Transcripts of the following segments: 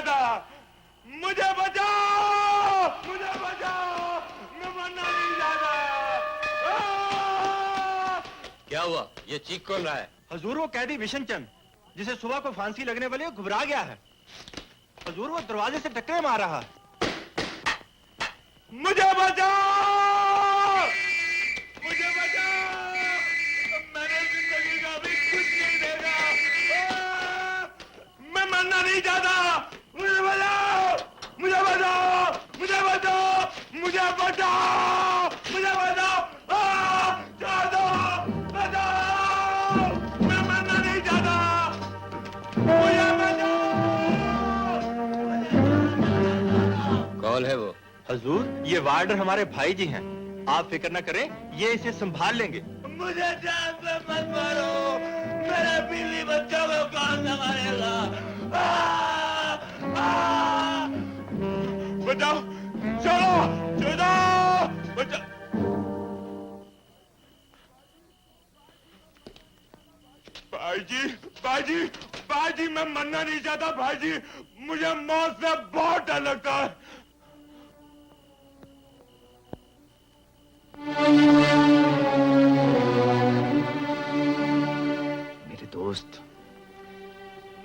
जाता। मुझे बचाओ, मुझे बचाओ, मैं मरना नहीं चाहता। क्या हुआ? ये चीख कौन रहा है? हजूर, वो कैदी विशन चंद, जिसे सुबह को फांसी लगने वाली है, घबरा गया है। हजूर, वो दरवाजे से टक्कर मार रहा है। मुझे बचाओ, मुझे बचाओ, मैंने जिंदगी का भी कुछ नहीं देखा। मैं मरना नहीं चाहता। मुझे बचाओ, मुझे बचाओ, मुझे बचाओ, मुझे बचाओ, मुझे बचाओ, छोड़ दो, बचाओ, मैं मरना नहीं चाहता। मुझे बचाओ। कौन है वो? हजूर, ये वार्डर हमारे भाई जी हैं। आप फिक्र न करें, ये इसे संभाल लेंगे। मुझे जान से मत मारो, मेरे बीवी बच्चों को कौन संभालेगा? बचाओ, चलो, चलो, बचाओ। भाईजी, भाईजी, भाईजी, मैं मरना नहीं चाहता भाईजी। मुझे मौत से बहुत डर लगता है। मेरे दोस्त,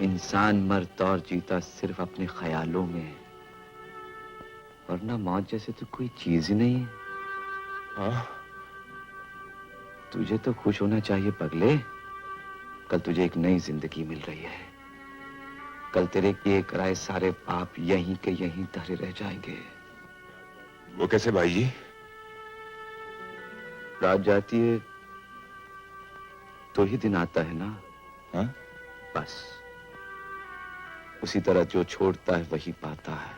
इंसान मरता और जीता सिर्फ अपने ख्यालों में है, वरना मौत जैसे तो कोई चीज ही नहीं है। हाँ? तुझे तो खुश होना चाहिए पगले। कल तुझे एक नई जिंदगी मिल रही है। कल तेरे किए कराए सारे पाप यहीं के यहीं धरे रह जाएंगे। वो कैसे भाईजी? रात जाती है तो ही दिन आता है ना। हाँ? बस उसी तरह जो छोड़ता है वही पाता है।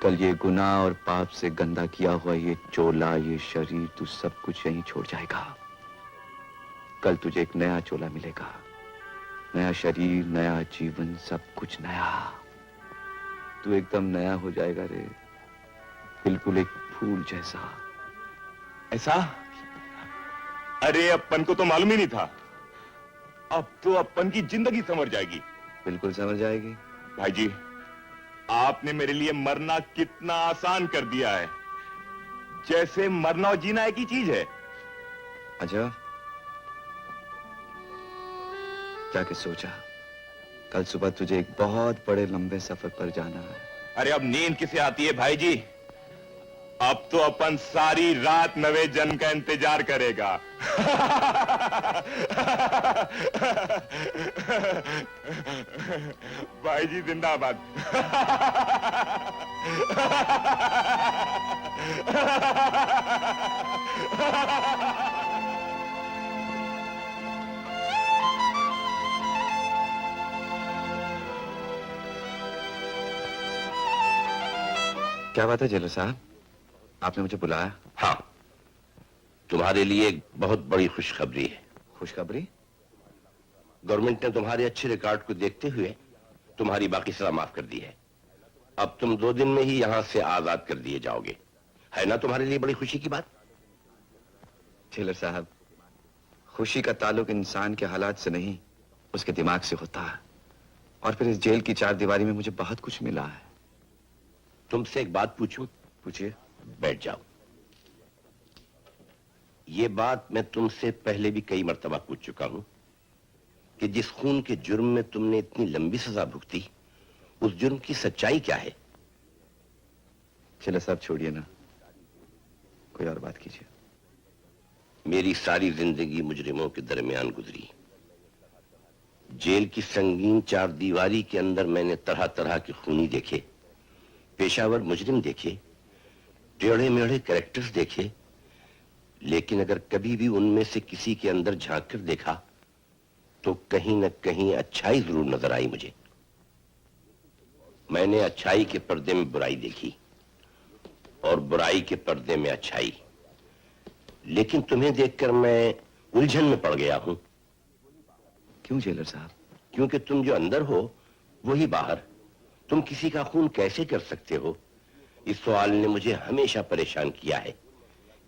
कल ये गुनाह और पाप से गंदा किया हुआ ये चोला, ये शरीर, तू सब कुछ यहीं छोड़ जाएगा। कल तुझे एक नया चोला मिलेगा, नया शरीर, नया जीवन, सब कुछ नया। तू एकदम नया हो जाएगा रे, बिल्कुल एक फूल जैसा। ऐसा? अरे अपन को तो मालूम ही नहीं था। अब तो अपन की जिंदगी संवर जाएगी। बिल्कुल समझ जाएगी। भाईजी, आपने मेरे लिए मरना कितना आसान कर दिया है, जैसे मरना और जीना एक ही चीज है। अच्छा, जाके सोचा, कल सुबह तुझे एक बहुत बड़े लंबे सफर पर जाना है। अरे अब नींद किसे आती है भाईजी? अब तो अपन सारी रात नवे जन्म का इंतजार करेगा। भाईजी जिंदाबाद। क्या बात है जेलर साहब, आपने मुझे बुलाया? हाँ, तुम्हारे लिए एक बहुत बड़ी खुशखबरी है। खुशखबरी? गवर्नमेंट ने तुम्हारे अच्छे रिकॉर्ड को देखते हुए तुम्हारी बाकी सजा माफ कर दी है। अब तुम 2 दिन में ही यहां से आजाद कर दिए जाओगे। है ना तुम्हारे लिए बड़ी खुशी की बात? जेलर साहब, खुशी का ताल्लुक इंसान के हालात से नहीं, उसके दिमाग से होता है। और फिर इस जेल की 4 दीवारी में मुझे बहुत कुछ मिला है। तुमसे एक बात पूछूं? पूछिए। बैठ जाओ। ये बात मैं तुमसे पहले भी कई मर्तबा पूछ चुका हूं कि जिस खून के जुर्म में तुमने इतनी लंबी सजा भुगती, उस जुर्म की सच्चाई क्या है? चलो साहब छोड़िए ना, कोई और बात कीजिए। मेरी सारी जिंदगी मुजरिमों के दरमियान गुजरी। जेल की संगीन 4 दीवारी के अंदर मैंने तरह तरह के खूनी देखे, पेशावर मुजरिम देखे, टेढ़े मेढ़े कैरेक्टर्स देखे, लेकिन अगर कभी भी उनमें से किसी के अंदर झांक कर देखा तो कहीं न कहीं अच्छाई जरूर नजर आई मुझे। मैंने अच्छाई के पर्दे में बुराई देखी और बुराई के पर्दे में अच्छाई। लेकिन तुम्हें देखकर मैं उलझन में पड़ गया हूं। क्यों जेलर साहब? क्योंकि तुम जो अंदर हो वही बाहर। तुम किसी का खून कैसे कर सकते हो? इस सवाल ने मुझे हमेशा परेशान किया है।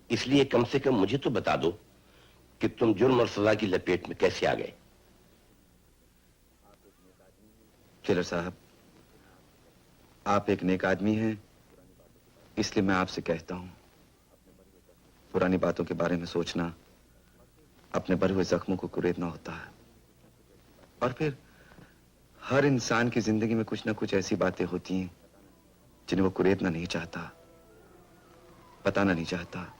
इसलिए कम से कम मुझे तो बता दो कि तुम जुर्म और सजा की लपेट में कैसे आ गए। जेलर साहब, आप एक नेक आदमी हैं, इसलिए मैं आपसे कहता हूं, पुरानी बातों के बारे में सोचना अपने भरे हुए जख्मों को कुरेदना होता है। और फिर हर इंसान की जिंदगी में कुछ ना कुछ ऐसी बातें होती हैं जिन्हें वो कुरेदना नहीं चाहता, बताना नहीं चाहता।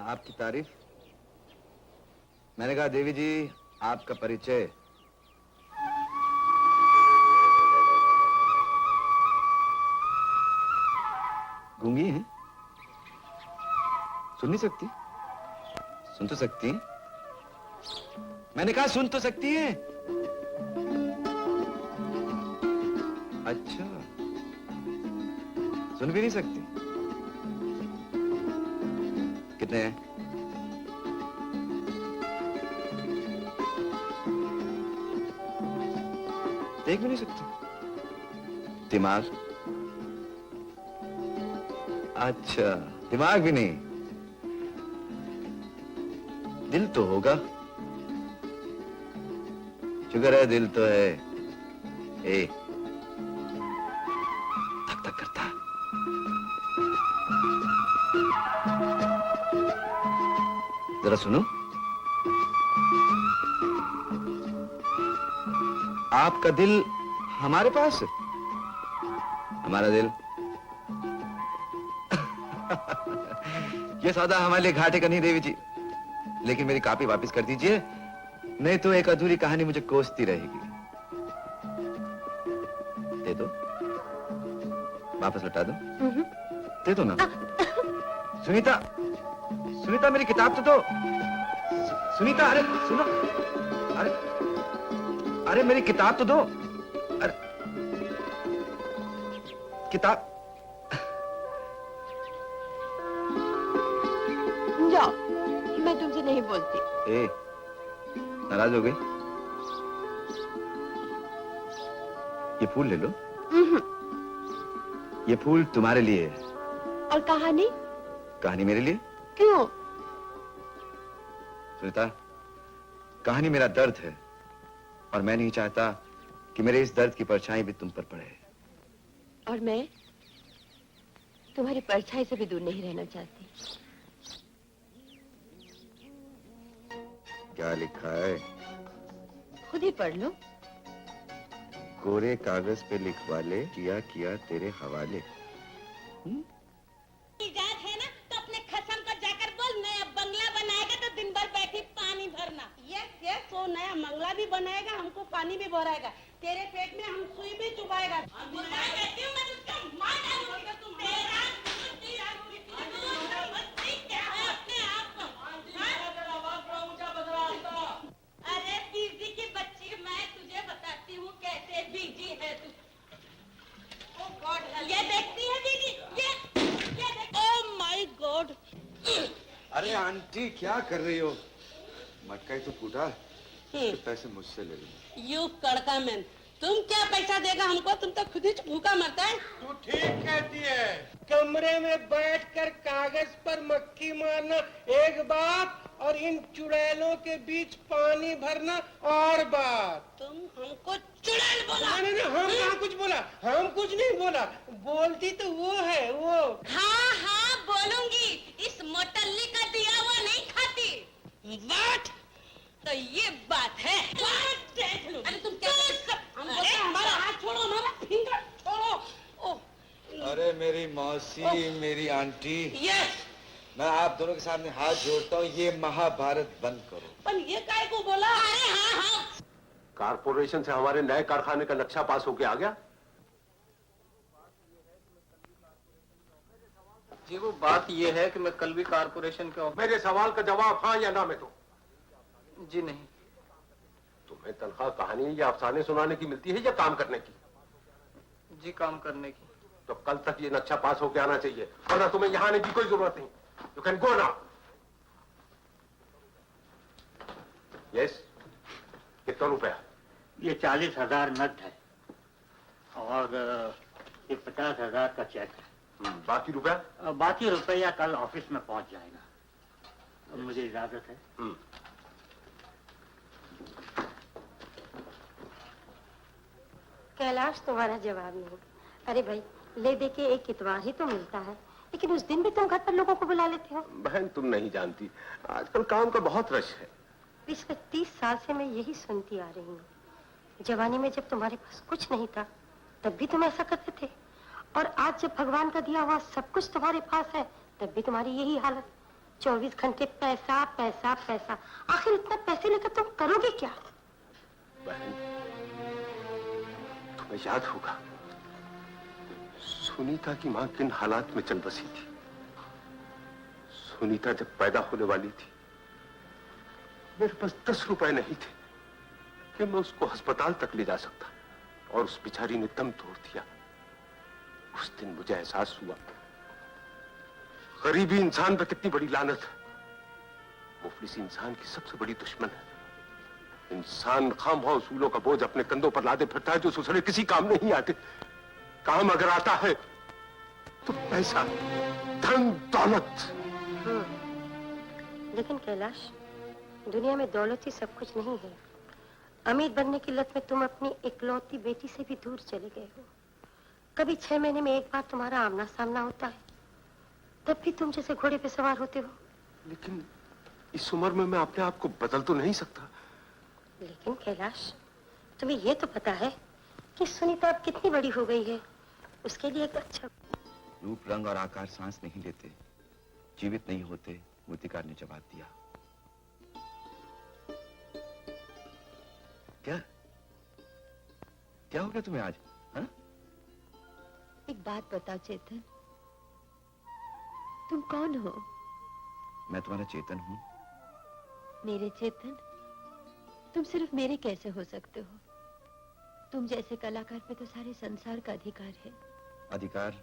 आपकी तारीफ। मैंने कहा देवी जी आपका परिचय। गूंगी हैं? सुन नहीं सकती? सुन तो सकती हैं? मैंने कहा सुन तो सकती हैं? अच्छा, सुन भी नहीं सकती? कितने हैं? देख भी नहीं सकती? दिमाग? अच्छा, दिमाग भी नहीं, दिल तो होगा। शुक्र है दिल तो है। ए, धक धक करता। जरा सुनो, आपका दिल हमारे पास है, हमारा दिल ये सौदा हमारे लिए घाटे का नहीं देवी जी, लेकिन मेरी कॉपी वापस कर दीजिए, नहीं तो एक अधूरी कहानी मुझे कोसती रहेगी। दे दो, वापस लौटा दो। दे दो ना। सुनीता, सुनीता मेरी किताब तो दो। सुनीता, अरे सुनो, अरे अरे मेरी किताब तो दो। किताब जाओ, मैं तुमसे नहीं बोलती। ए, नाराज हो गई? ये फूल ले लो। ये फूल तुम्हारे लिए है। और कहानी? कहानी मेरे लिए? क्यों? सुनीता, कहानी मेरा दर्द है और मैं नहीं चाहता कि मेरे इस दर्द की परछाई भी तुम पर पड़े। और मैं तुम्हारी परछाई से भी दूर नहीं रहना चाहती। क्या लिखा है? खुद ही पढ़ लो। कोरे कागज पे लिखवा ले, किया किया तेरे हवाले। इजाजत है ना तो अपने खसम को जाकर बोल, नया बंगला बनाएगा तो दिन भर बैठी पानी भरना। यस यस, वो नया बंगला भी बनाएगा, हमको पानी भी भराएगा, तेरे पेट में हम सुई भी चुभाएगा। मैं कहती हूँ मैं तुझको मार डालूंगी, तुम तेरा क्या है अपने आप को? अरे बीजी की बच्ची, मैं तुझे बताती हूँ कैसे बीजी है तू। ये देखती है दीदी, ये देख। Oh my God. अरे आंटी क्या कर रही हो? मटका ही तो फूटा, पैसे मुझसे ले लो। यू कड़का मैन, तुम क्या पैसा देगा हमको? तुम तो खुद ही भूखा मरता है। तू ठीक कहती है। कमरे में बैठकर कागज पर मक्खी मारना एक बात, और इन चुड़ैलों के बीच पानी भरना और बात। तुम हमको चुड़ैल बोला? नहीं नहीं, हम कहाँ कुछ बोला, हम कुछ नहीं बोला, बोलती तो वो है वो। हाँ हाँ बोलूंगी, इस मोटल्ली का दिया हुआ नहीं खाती। What? तो ये बात है। अरे तुम क्या हमको तो हमारा हाथ छोड़ो, हमारा फिंगर छोड़ो। ओह अरे मेरी मौसी, मेरी आंटी, यस, मैं आप दोनों के सामने हाथ जोड़ता हूँ, ये महाभारत बंद करो। पर ये काय को बोला? अरे हाँ हाँ, कारपोरेशन से हमारे नए कारखाने का नक्शा पास होके आ गया। जी वो बात ये है कि मैं कल भी कारपोरेशन के ऑफिस। मेरे सवाल का जवाब हाँ या ना में दो। जी नहीं। तुम्हें तनख्वाह कहानी या अफसाने सुनाने की मिलती है या काम करने की? जी काम करने की। तो कल तक ये नक्शा पास होके आना चाहिए, वरना तुम्हें यहाँ आने की कोई जरूरत नहीं। You can go now. Yes, कितना रुपया? ये 40,000 नकद है और ये 50,000 का चेक है। बाकी रुपया? बाकी रुपया कल ऑफिस में पहुंच जाएगा। मुझे इजाजत है। कैलाश तुम्हारा जवाब नहीं। अरे भाई, ले दे के एक इतवार ही तो मिलता है, लेकिन उस दिन भी तुम घर पर लोगों को बुला लेते हो। बहन तुम नहीं जानती, आजकल काम का बहुत रश है। पिछले 30 साल से मैं यही सुनती आ रही हूँ। जवानी में जब तुम्हारे पास कुछ नहीं था तब भी तुम ऐसा करते थे, और आज जब भगवान का दिया हुआ सब कुछ तुम्हारे पास है तब भी तुम्हारी यही हालत। 24 घंटे पैसा पैसा पैसा। आखिर इतना पैसे लेकर तुम करोगे क्या? बहन तुम्हें याद होगा सुनीता की मां किन हालात में चल बसी थी। सुनीता जब पैदा होने वाली थी मेरे पास 10 रुपए नहीं थे कि मैं उसको अस्पताल तक ले जा सकता, और उस बेचारी ने दम तोड़ दिया। उस दिन मुझे एहसास हुआ गरीबी इंसान पर कितनी बड़ी लानत है। मुफलिस इंसान की सबसे बड़ी दुश्मन है। इंसान खामखा उसूलों का बोझ अपने कंधों पर लादे फिरता है जो सुसड़े किसी काम नहीं आते। काम अगर आता है तो पैसा, धन, दौलत। लेकिन कैलाश, दुनिया में दौलत ही सब कुछ नहीं है। अमीर बनने की लत में तुम अपनी इकलौती बेटी से भी दूर चले गए हो। कभी 6 महीने में एक बार तुम्हारा आमना सामना होता है, तब भी तुम जैसे घोड़े पे सवार होते हो। लेकिन इस उम्र में मैं अपने आप को बदल तो नहीं सकता। लेकिन कैलाश, तुम्हें ये तो पता है कि सुनीता अब कितनी बड़ी हो गई है। उसके लिए एक अच्छा रूप, रंग और आकार सांस नहीं लेते, जीवित नहीं होते, मूर्तिकार ने जवाब दिया। क्या क्या हो गया तुम्हें आज? हा? एक बात बताओ चेतन, तुम कौन हो? मैं तुम्हारा चेतन हूँ। मेरे चेतन? तुम सिर्फ मेरे कैसे हो सकते हो? तुम जैसे कलाकार पे तो सारे संसार का अधिकार है, अधिकार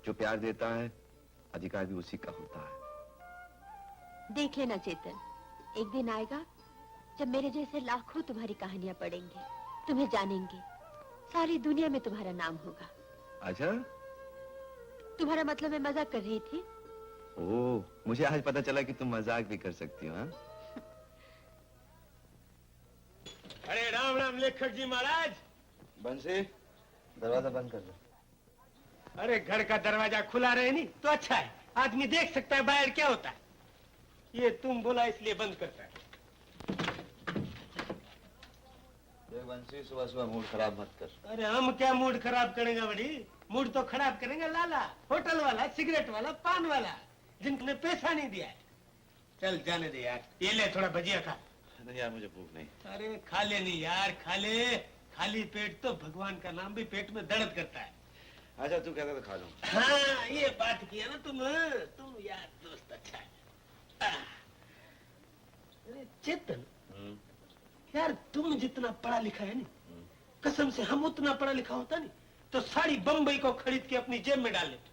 जो प्यार देता है, अधिकार भी उसी का होता है। देख लेना चेतन, एक दिन आएगा जब मेरे जैसे लाखों तुम्हारी कहानियां पढ़ेंगे, तुम्हें जानेंगे, सारी दुनिया में तुम्हारा नाम होगा। अच्छा, तुम्हारा मतलब मैं मजाक कर रही थी। ओह, मुझे आज पता चला कि तुम मजाक भी कर सकती हो। हाँ? अरे राम राम लेखक जी महाराज। बंसी, दरवाजा बंद कर दो। अरे घर का दरवाजा खुला रहे नहीं तो अच्छा है, आदमी देख सकता है बाहर क्या होता है। ये तुम बोला इसलिए बंद करता है। बंसी, सुबह सुबह मूड खराब मत कर। अरे हम क्या मूड खराब करेंगे बड़ी, मूड तो खराब करेंगे लाला, होटल वाला, सिगरेट वाला, पान वाला, जिनने पैसा नहीं दिया है। चल जाने दे यार, ये ले थोड़ा भजिया खा। नहीं यार, मुझे भूख नहीं। अरे खा ले नहीं यार, खा ले। खाली पेट तो भगवान का नाम भी पेट में दर्द करता है। अच्छा तू कहता तो खा लूं। हाँ ये बात किया ना तुम यार दोस्त, अच्छा है। अरे चेतन, यार तुम जितना पढ़ा लिखा है नहीं, कसम से हम उतना पढ़ा लिखा होता नहीं तो सारी बम्बई को खरीद के अपनी जेब में डाल लेते।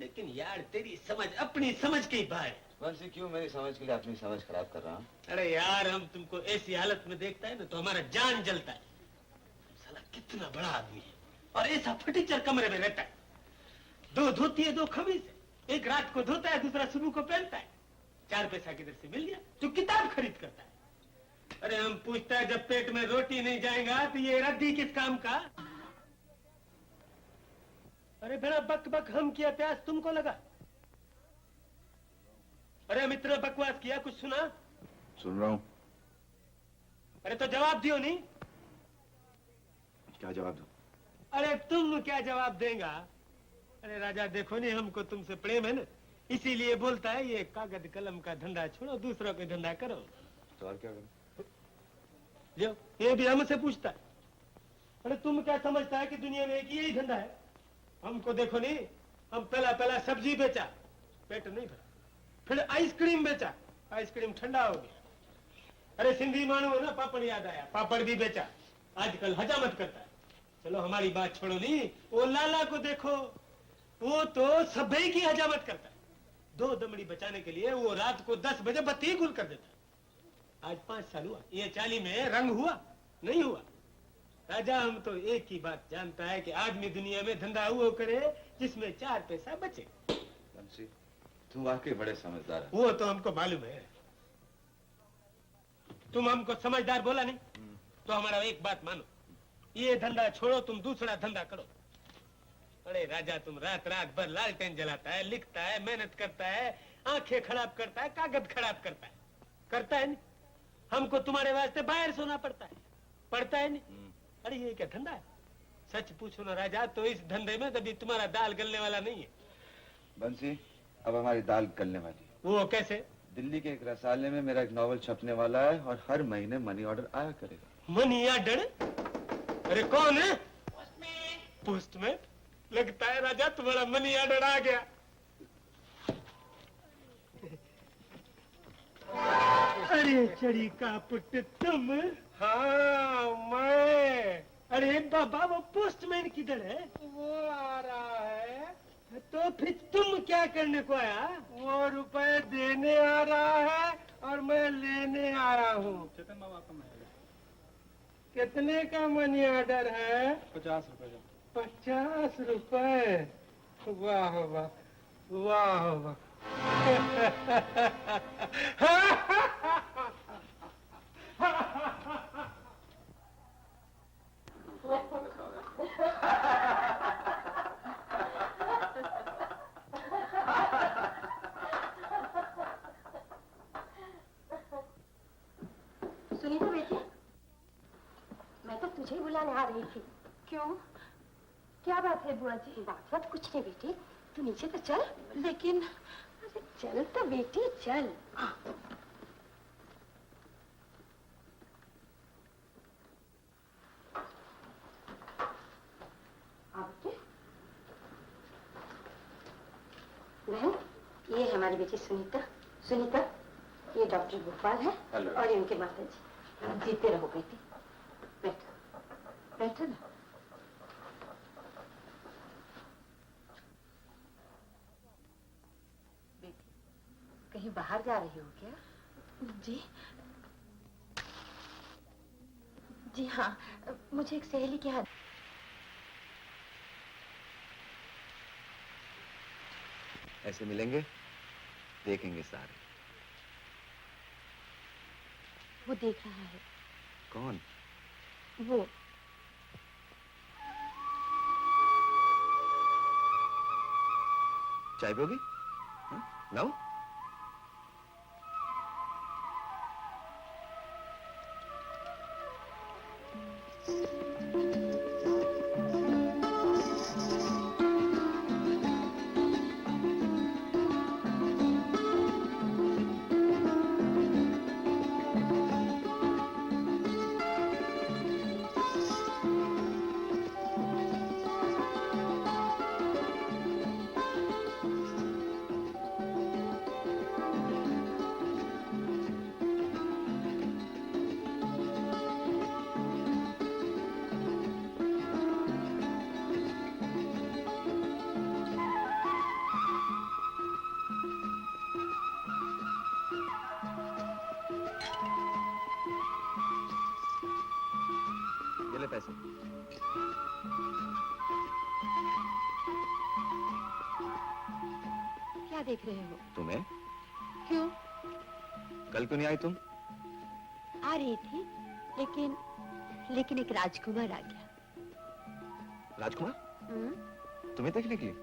लेकिन यार तेरी समझ अपनी समझ के ही बाहर है। बंसी, क्यों मेरी समझ के लिए अपनी समझ खराब कर रहा हूँ? अरे यार हम तुमको ऐसी हालत में देखता है ना तो हमारा जान जलता है। साला कितना बड़ा आदमी है और ऐसा फटीचर कमरे में रहता है। 2 धोती है 2 खमीज है, एक रात को धोता है दूसरा सुबह को पहनता है। 4 पैसा किधर से मिल गया तो किताब खरीद करता है। अरे हम पूछता है जब पेट में रोटी नहीं जाएगा तो ये रद्दी किस काम का। अरे बेटा बक बक हम किया, प्यास तुमको लगा। अरे मित्र बकवास किया, कुछ सुना? सुन रहा हूँ। अरे तो जवाब दियो नहीं। क्या जवाब दूं? अरे तुम क्या जवाब देगा? अरे राजा देखो नहीं, हमको तुमसे प्रेम है ना, इसीलिए बोलता है ये कागज कलम का धंधा छोड़ो, दूसरों का धंधा करो। तो और क्या करूं? जो ये भी हमसे पूछता है। अरे तुम क्या समझता है कि दुनिया में एक यही धंधा है? हमको देखो नहीं, हम पहला सब्जी बेचा, पेट नहीं भरा, फिर आइसक्रीम बेचा, आइसक्रीम ठंडा हो गया। अरे सिंधी मानो है ना, पापड़ याद आया, पापड़ भी बेचा, आजकल हजामत करता है। चलो हमारी बात छोड़ो नहीं, वो लाला को देखो, वो तो सभी की हजामत करता है। 2 दमड़ी बचाने के लिए वो रात को 10 बजे बत्ती गुल कर देता है। आज 5 साल हुआ, ये 40 में रंग हुआ नहीं हुआ। राजा हम तो एक ही बात जानता है कि आदमी दुनिया में धंधा वो करे जिसमें 4 पैसा बचे। बंसी, तू वाकई बड़े समझदार है। वो तो हमको मालूम है। तुम हमको समझदार बोला नहीं तो हमारा एक बात मानो, ये धंधा छोड़ो, तुम दूसरा धंधा करो। अरे राजा तुम रात रात भर लालटेन जलाता है, लिखता है, मेहनत करता है, आंखें खराब करता है, कागज खराब करता है नहीं। हमको तुम्हारे वास्ते बाहर सोना पड़ता है, पड़ता है नहीं। अरे ये क्या धंधा है? सच पूछो ना राजा, तो इस धंधे में कभी तुम्हारा दाल गलने वाला नहीं है। बंसी, अब हमारी दाल गलने वाली। वो कैसे? दिल्ली के एक रसाले में मेरा एक नॉवल छपने वाला है और हर महीने मनी ऑर्डर आया करेगा। Money order? अरे कौन है? पोस्टमैन। लगता है राजा तुम्हारा मनी ऑर्डर आ गया। अरे चढ़ी का पुट तुम? हाँ मैं। अरे बाबा वो पोस्टमैन किधर है? वो आ रहा है। तो फिर तुम क्या करने को आया? वो रुपए देने आ रहा है और मैं लेने आ रहा हूँ। चेतन बाबा का कितने का मनी ऑर्डर है? 50 रुपए का। 50 रुपए? वाह वाह वाह वाह। सुनीता बेटी, मैं तो तुझे ही बुलाने आ रही थी। क्यों? क्या बात है बुआ जी? बात कुछ नहीं बेटी, तू नीचे तो चल। लेकिन अरे चल तो बेटी चल। बहन, ये है हमारी बेटी सुनीता। सुनीता, ये डॉक्टर गोपाल है। हेलो। और इनके माता जी। जीते रहो बेटी, बैठो बैठो ना। कहीं बाहर जा रही हो क्या? जी जी हाँ, मुझे एक सहेली के हाथ। ऐसे मिलेंगे, देखेंगे सारे। वो देख रहा है। कौन? वो चाय पियोगी? लाओ। ये ले पैसे। क्या देख रहे हो? तुम्हें? क्यों? कल क्यों नहीं आई तुम? आ रही थी, लेकिन एक राजकुमार आ गया। राजकुमार? तुम्हें देखने के लिए?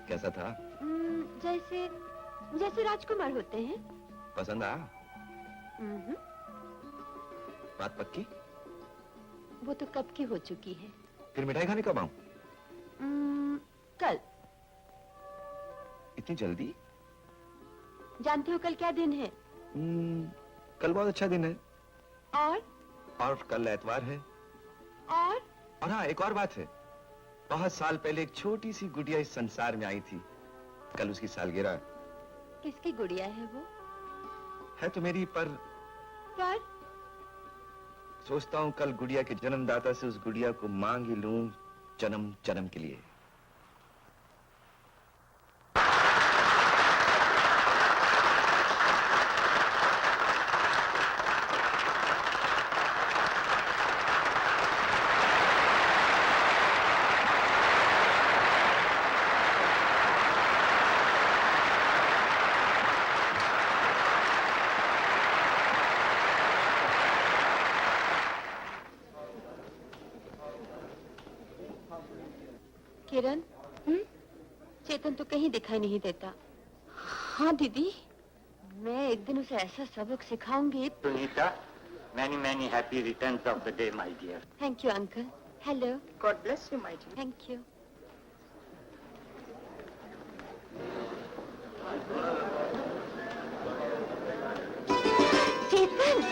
कैसा था? जैसे राजकुमार होते हैं। पसंद आया? बात पक्की? वो तो कब की हो चुकी है। फिर मिठाई खाने कब आऊं? कल। इतनी जल्दी? जानते हो कल क्या दिन है? कल बहुत अच्छा दिन है। और कल एतवार है। और हाँ, एक और बात है। बहुत साल पहले एक छोटी सी गुड़िया इस संसार में आई थी। कल उसकी सालगिरह। किसकी गुड़िया है वो? है तो मेरी, पर सोचता हूँ कल गुड़िया के जन्मदाता से उस गुड़िया को मांग ही लूं, जन्म जन्म के लिए। किरण, चेतन तो कहीं दिखाई नहीं देता। हाँ दीदी। मैं एक दिन उसे ऐसा सबक सिखाऊंगी। Sunita, many happy returns of the day, my dear. Thank you uncle. Hello. God bless you, my dear. Thank you. Chetan,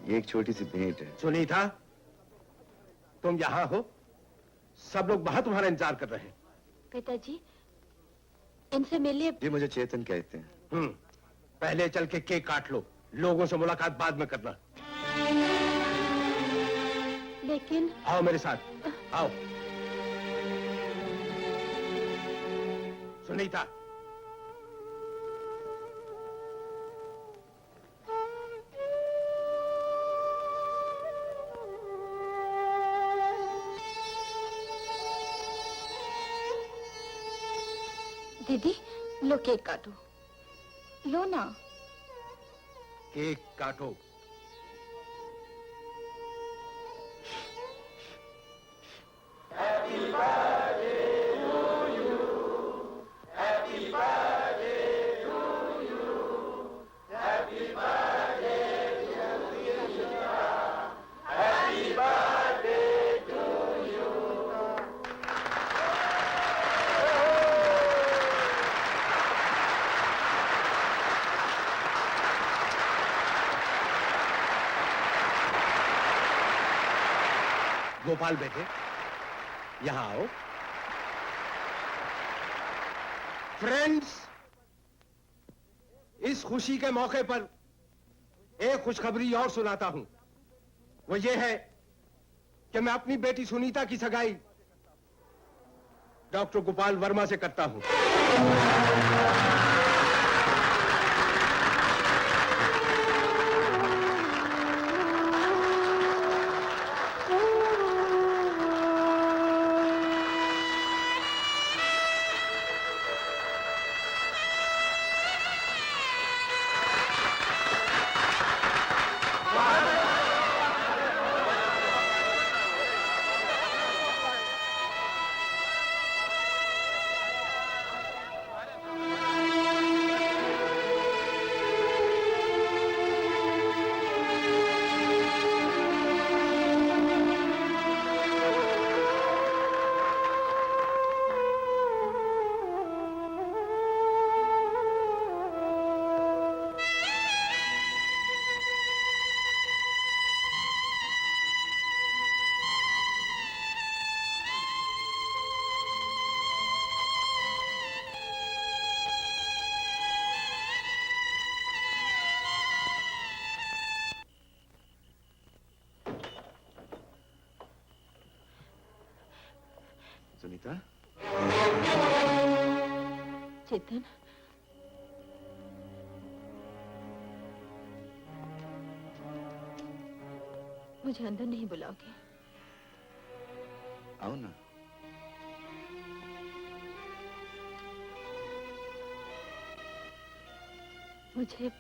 ये एक छोटी सी भेंट है। सुनीता, तुम यहाँ हो? सब लोग बाहर तुम्हारा इंतजार कर रहे हैं। पिताजी, इनसे मिलिए। जी, मुझे चेतन कहते हैं। पहले चल के केक काट लो, लोगों से मुलाकात बाद में करना। लेकिन आओ मेरे साथ, आओ। सुनीता, दीदी, लो केक काटो। लो ना। केक काटो। गोपाल बेटे, यहां आओ। फ्रेंड्स, इस खुशी के मौके पर एक खुशखबरी और सुनाता हूं। वो ये है कि मैं अपनी बेटी सुनीता की सगाई डॉक्टर गोपाल वर्मा से करता हूं। सुनीता, चेतन, मुझे अंदर नहीं बुलाओगे? आओ ना। मुझे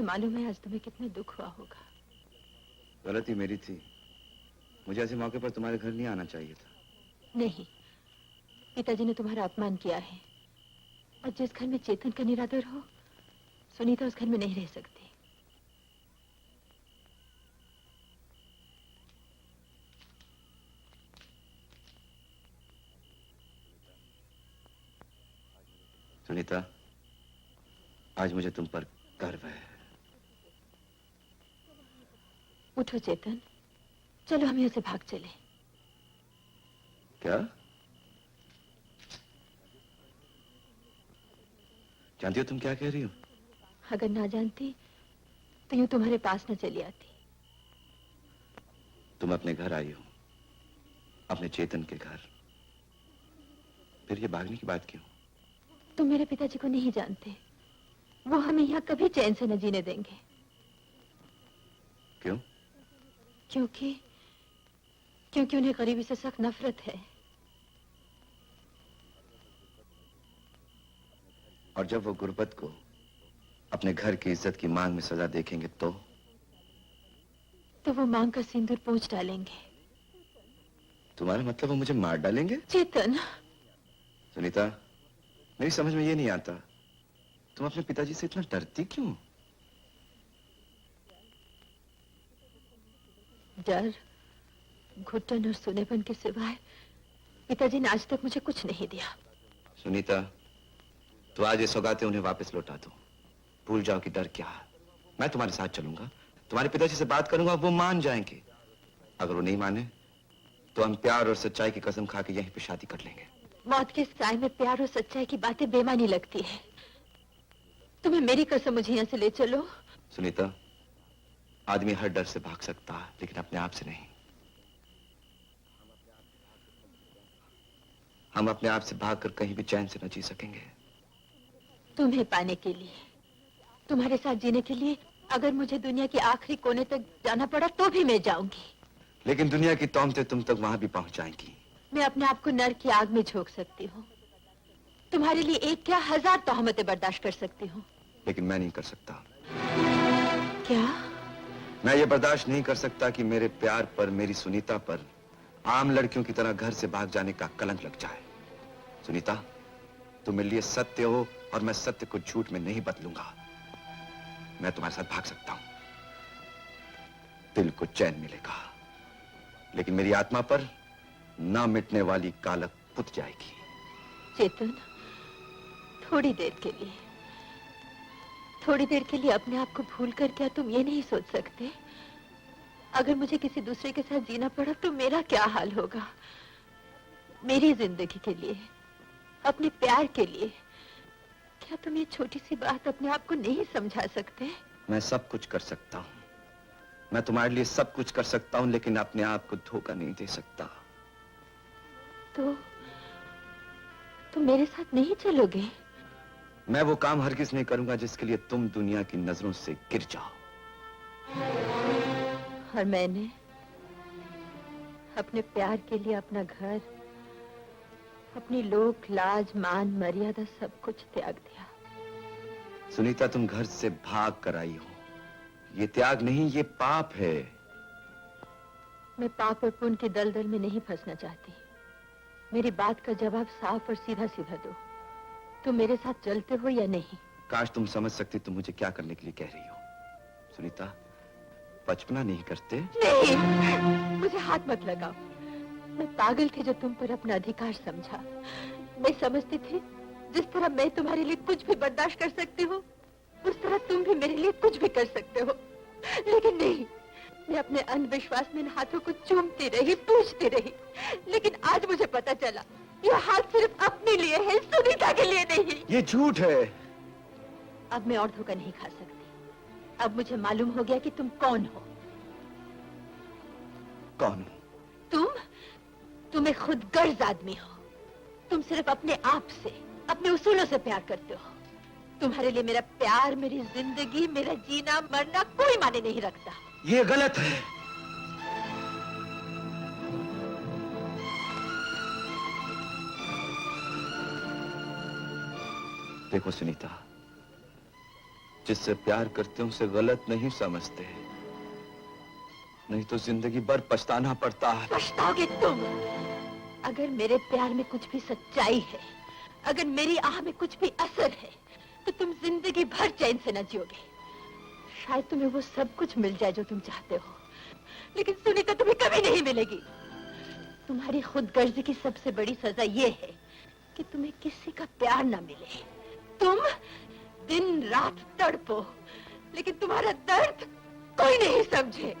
मालूम है आज तुम्हें कितना दुख हुआ होगा। गलती मेरी थी। मुझे ऐसे मौके पर तुम्हारे घर नहीं आना चाहिए था। नहीं, पिताजी ने तुम्हारा अपमान किया है, और जिस घर में चेतन का निरादर हो, सुनीता उस घर में नहीं रह सकती। सुनीता, आज मुझे तुम पर गर्व है। उठो चेतन, चलो हम यहाँ से भाग चले। क्या? जानती हो तुम क्या कह रही हो? अगर ना जानती तो यूं तुम्हारे पास न चली आती। तुम अपने घर आई हो, अपने चेतन के घर, फिर ये भागने की बात क्यों? तुम मेरे पिताजी को नहीं जानते। वो हमें यहाँ कभी चैन से न जीने देंगे। क्यों? क्योंकि उन्हें गरीबी से सख्त नफरत है। और जब वो गुर्बत को अपने घर की इज्जत की मांग में सजा देखेंगे तो वो मांग का सिंदूर पोंछ डालेंगे। तुम्हारा मतलब वो मुझे मार डालेंगे? चेतन, सुनीता, मेरी समझ में ये नहीं आता, तुम अपने पिताजी से इतना डरती क्यों? डर, घुटन और सुनेपन के सिवाय पिताजी ने आज तक मुझे कुछ नहीं दिया। सुनीता, तो आज ये सौगातें उन्हें वापस लौटा दो। भूल जाओ कि डर क्या है। मैं तुम्हारे साथ चलूंगा, तुम्हारे पिताजी से बात करूंगा, वो मान जाएंगे। अगर वो नहीं माने तो हम प्यार और सच्चाई की कसम खा के यहीं पे शादी कर लेंगे। मौत के साय में प्यार और सच्चाई की बातें बेमानी लगती है। तुम्हें मेरी कसम, मुझे यहाँ से ले चलो। सुनीता, आदमी हर डर से भाग सकता है, लेकिन अपने आप से नहीं। हम अपने आप से भागकर कहीं भी चैन से न जी सकेंगे। तुम्हें पाने के लिए, तुम्हारे साथ जीने के लिए, अगर मुझे दुनिया के आखिरी कोने तक जाना पड़ा तो भी मैं जाऊंगी। लेकिन दुनिया की तौहमतें तुम तक वहां भी पहुंच जाएंगी। मैं अपने आप को नर्क की आग में झोंक सकती हूँ। तुम्हारे लिए एक क्या 1000 तोहमतें बर्दाश्त कर सकती हूँ, लेकिन मैं नहीं कर सकता। क्या? मैं ये बर्दाश्त नहीं कर सकता कि मेरे प्यार पर, मेरी सुनीता पर आम लड़कियों की तरह घर से भाग जाने का कलंक लग जाए। सुनीता, तुम मेरे लिए सत्य हो और मैं सत्य को झूठ में नहीं बदलूंगा। मैं तुम्हारे साथ भाग सकता हूं, दिल को चैन मिलेगा, लेकिन मेरी आत्मा पर ना मिटने वाली कालक पुत जाएगी। चेतन, थोड़ी देर के लिए अपने आप को भूल कर क्या तुम ये नहीं सोच सकते अगर मुझे किसी दूसरे के साथ जीना पड़ा तो मेरा क्या हाल होगा? मेरी जिंदगी के लिए, अपने प्यार के लिए, क्या तुम ये छोटी सी बात अपने आप को नहीं समझा सकते? मैं सब कुछ कर सकता हूँ, मैं तुम्हारे लिए सब कुछ कर सकता हूँ, लेकिन अपने आप को धोखा नहीं दे सकता। तो तुम मेरे साथ नहीं चलोगे? मैं वो काम हरगिज नहीं करूंगा जिसके लिए तुम दुनिया की नजरों से गिर जाओ। और मैंने अपने प्यार के लिए अपना घर, अपनी लोक लाज मान मर्यादा सब कुछ त्याग दिया। सुनीता, तुम घर से भाग कर आई हो। ये त्याग नहीं, ये पाप है। मैं पाप और पुण्य के दलदल में नहीं फंसना चाहती। मेरी बात का जवाब साफ और सीधा सीधा दो। तुम मेरे साथ चलते हो या नहीं? काश तुम समझ सकती तुम मुझे क्या करने के लिए कह रही हो। सुनीता, बचपना नहीं करते? नहीं, मुझे हाथ मत लगाओ। मैं पागल थी जो तुम पर अपना अधिकार समझा। मैं समझती थी जिस तरह मैं तुम्हारे लिए कुछ भी बर्दाश्त कर सकती हूँ, उस तरह तुम भी मेरे लिए कुछ भी कर सकते हो। लेकिन नहीं, मैं अपने अंधविश्वास में इन हाथों को चूमती रही, पूछती रही। लेकिन आज मुझे पता चला ये हाथ सिर्फ अपने लिए है, सुनीता के लिए नहीं। ये झूठ है। अब मैं और धोखा नहीं खा सकती। अब मुझे मालूम हो गया कि तुम कौन हो। कौन हो? तुम एक खुदगर्ज आदमी हो। तुम सिर्फ अपने आप से, अपने उसूलों से प्यार करते हो। तुम्हारे लिए मेरा प्यार, मेरी जिंदगी, मेरा जीना मरना कोई माने नहीं रखता। ये गलत है। देखो सुनीता, जिससे प्यार करते हैं उसे गलत नहीं समझते, नहीं तो जिंदगी भर पछताना पड़ता है। पछताओगे तुम। अगर मेरे प्यार में कुछ भी सच्चाई है, अगर मेरी आह में कुछ भी असर है, तो तुम जिंदगी भर चैन से न जियोगे। शायद तुम्हें वो सब कुछ मिल जाए जो तुम चाहते हो, लेकिन सुनीता तुम्हें कभी नहीं मिलेगी। तुम्हारी खुदगर्जी की सबसे बड़ी सजा ये है कि तुम्हें किसी का प्यार न मिले। तुम दिन रात तड़पो, लेकिन तुम्हारा दर्द कोई नहीं समझे।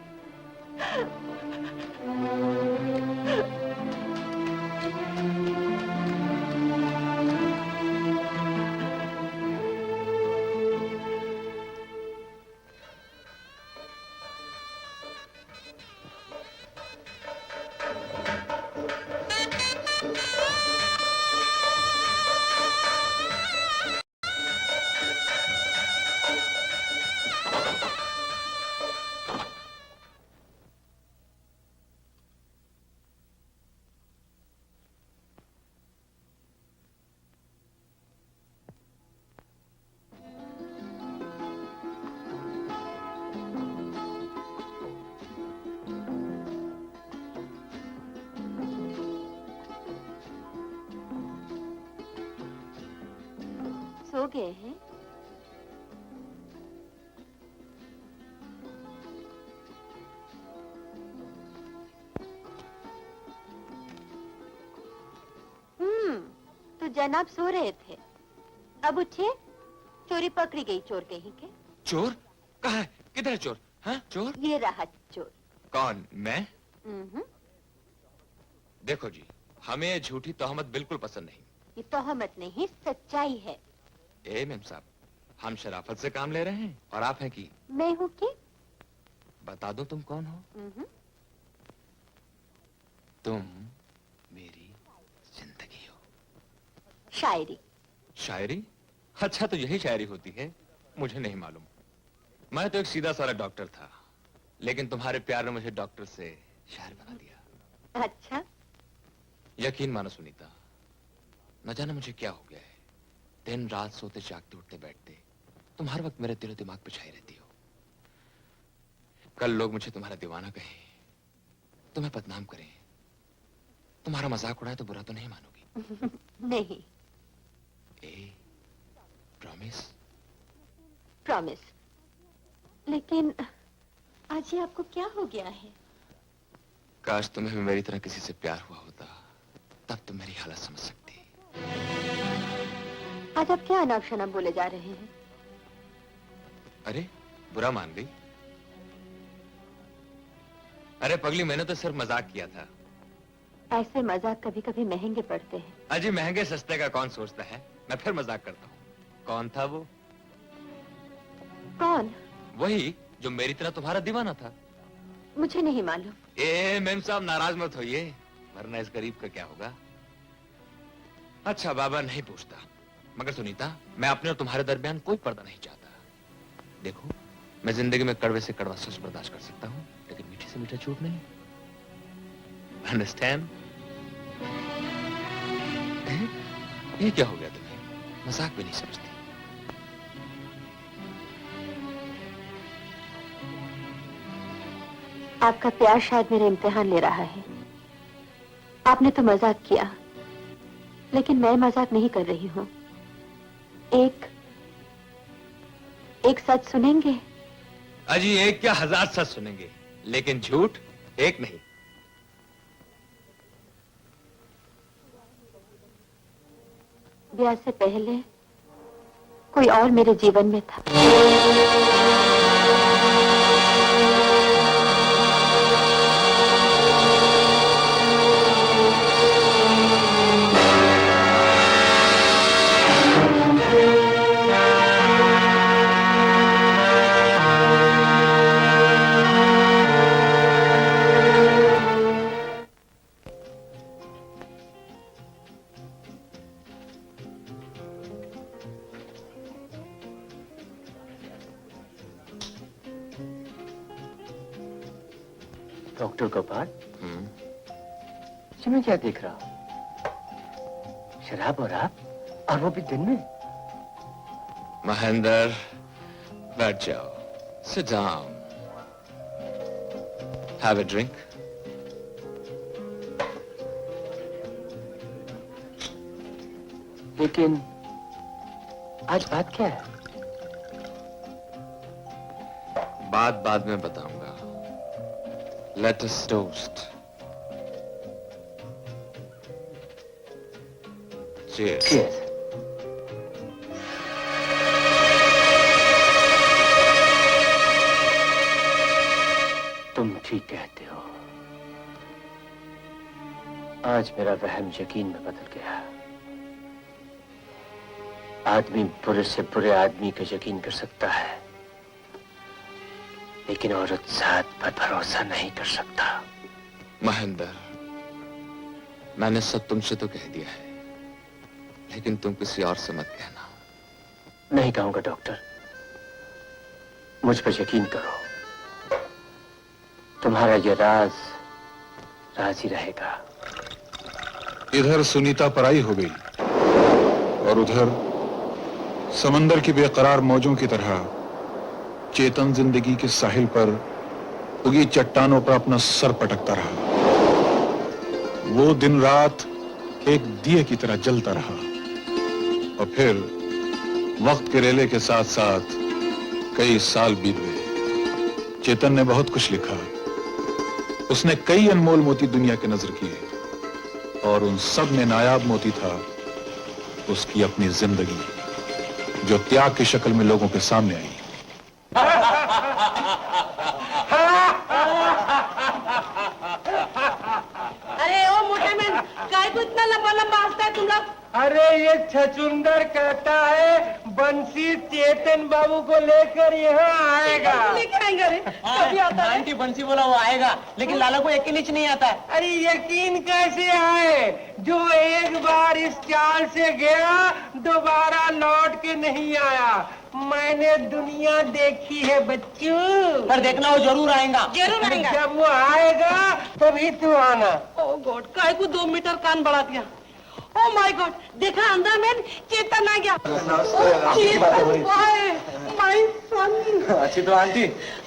सो गए हैं? तो जनाब सो रहे थे, अब उठिए। चोरी पकड़ी गई चोर कहीं के। चोर? कहाँ है? किधर है चोर? हाँ, चोर? ये रहा चोर। कौन? मैं? देखो जी, हमें ये झूठी तोहमत बिल्कुल पसंद नहीं। ये तोहमत नहीं, सच्चाई है। ए मेम साहब, हम शराफत से काम ले रहे हैं और आप हैं की? मैं हूँ कि? बता दो तुम कौन हो? तुम मेरी जिंदगी हो। शायरी। शायरी? अच्छा, तो यही शायरी होती है? मुझे नहीं मालूम। मैं तो एक सीधा सारा डॉक्टर था, लेकिन तुम्हारे प्यार ने मुझे डॉक्टर से शायर बना दिया। अच्छा? यकीन मानो सुनीता, न जाने मुझे क्या हो गया है। दिन रात सोते जागते उठते बैठते तुम हर वक्त मेरे दिलो दिमाग पे छाई रहती हो। कल लोग मुझे तुम्हारा दीवाना कहें, तुम्हें बदनाम करें, तुम्हारा मजाक उड़ाए तो बुरा तो नहीं मानोगी? नहीं। प्रॉमिस? प्रॉमिस। लेकिन आज ये आपको क्या हो गया है? काश तुम्हें भी मेरी तरह किसी से प्यार हुआ होता, तब तुम मेरी हालत समझ सकती। आज आप क्या अनाप शनाप बोले जा रहे हैं? अरे, बुरा मान गई? अरे पगली, मैंने तो सिर्फ मजाक किया था। ऐसे मजाक कभी कभी महंगे पड़ते हैं। अजी महंगे सस्ते का कौन सोचता है? मैं फिर मजाक करता हूँ। कौन था वो? कौन? वही जो मेरी तरह तुम्हारा दीवाना था। मुझे नहीं मालूम। मेम साहब नाराज मत होइए, वरना इस गरीब का क्या होगा। अच्छा बाबा नहीं पूछता, मगर सुनीता, मैं अपने और तुम्हारे दरमियान कोई पर्दा नहीं चाहता। देखो, मैं जिंदगी में कड़वे से कड़वा सच बर्दाश्त कर सकता हूँ, लेकिन मीठे से मीठा झूठ नहीं। अंडरस्टैंड? ये क्या हो गया तुम्हें? मजाक भी नहीं समझती। आपका प्यार शायद मेरा इम्तिहान ले रहा है। आपने तो मजाक किया, लेकिन मैं मजाक नहीं कर रही हूँ। एक सच सुनेंगे? अजी एक क्या 1000 सच सुनेंगे, लेकिन झूठ एक नहीं। ब्याह से पहले कोई और मेरे जीवन में था। डॉक्टर गोपाल, मैं क्या देख रहा हूँ? शराब और आप, और वो भी दिन में। महेंद्र, बैठ जाओ। Sit down. Have a drink. लेकिन आज बात क्या है? बात बाद में बताऊंगा। Let us toast. Cheers. Cheers. तुम ठीक कहते हो। आज मेरा वहम यकीन में बदल गया। आदमी बुरे से बुरे आदमी का यकीन कर सकता है, लेकिन औरत जात पर भरोसा नहीं कर सकता। महेंद्र, मैंने सब तुमसे तो कह दिया है, लेकिन तुम किसी और से मत कहना। नहीं कहूंगा डॉक्टर, मुझ पर यकीन करो। तुम्हारा ये राज ही रहेगा। इधर सुनीता पराई हो गई और उधर समंदर की बेकरार मौजों की तरह चेतन जिंदगी के साहिल पर उगी चट्टानों पर अपना सर पटकता रहा। वो दिन रात एक दिए की तरह जलता रहा और फिर वक्त के रेले के साथ साथ कई साल बीत गए। चेतन ने बहुत कुछ लिखा। उसने कई अनमोल मोती दुनिया के नजर किए और उन सब में नायाब मोती था उसकी अपनी जिंदगी, जो त्याग की शक्ल में लोगों के सामने आई। अरे ओ मोटे मैन, काय को इतना लंबा लंबा हंसता है तुम लोग? अरे ये छचुंदर कहता है बंसी चेतन बाबू को लेकर यहाँ आएगा। लेकर आएंगे? अरे कभी आता है? आंटी बंसी बोला वो आएगा, लेकिन लाला को यकीन ही नहीं आता है। अरे यकीन कैसे आए? जो एक बार इस चाल से गया दोबारा लौट के नहीं आया। मैंने दुनिया देखी है बच्चों। पर देखना वो जरूर आएगा। जरूर आएगा। जब वो आएगा तभी तू आना। ओ गॉड, काय को 2 मीटर कान बढ़ा दिया। ओ माय गॉड, देखा अंदर में चेतन आ गया। चेतन, माय सन। अच्छी तो आंटी।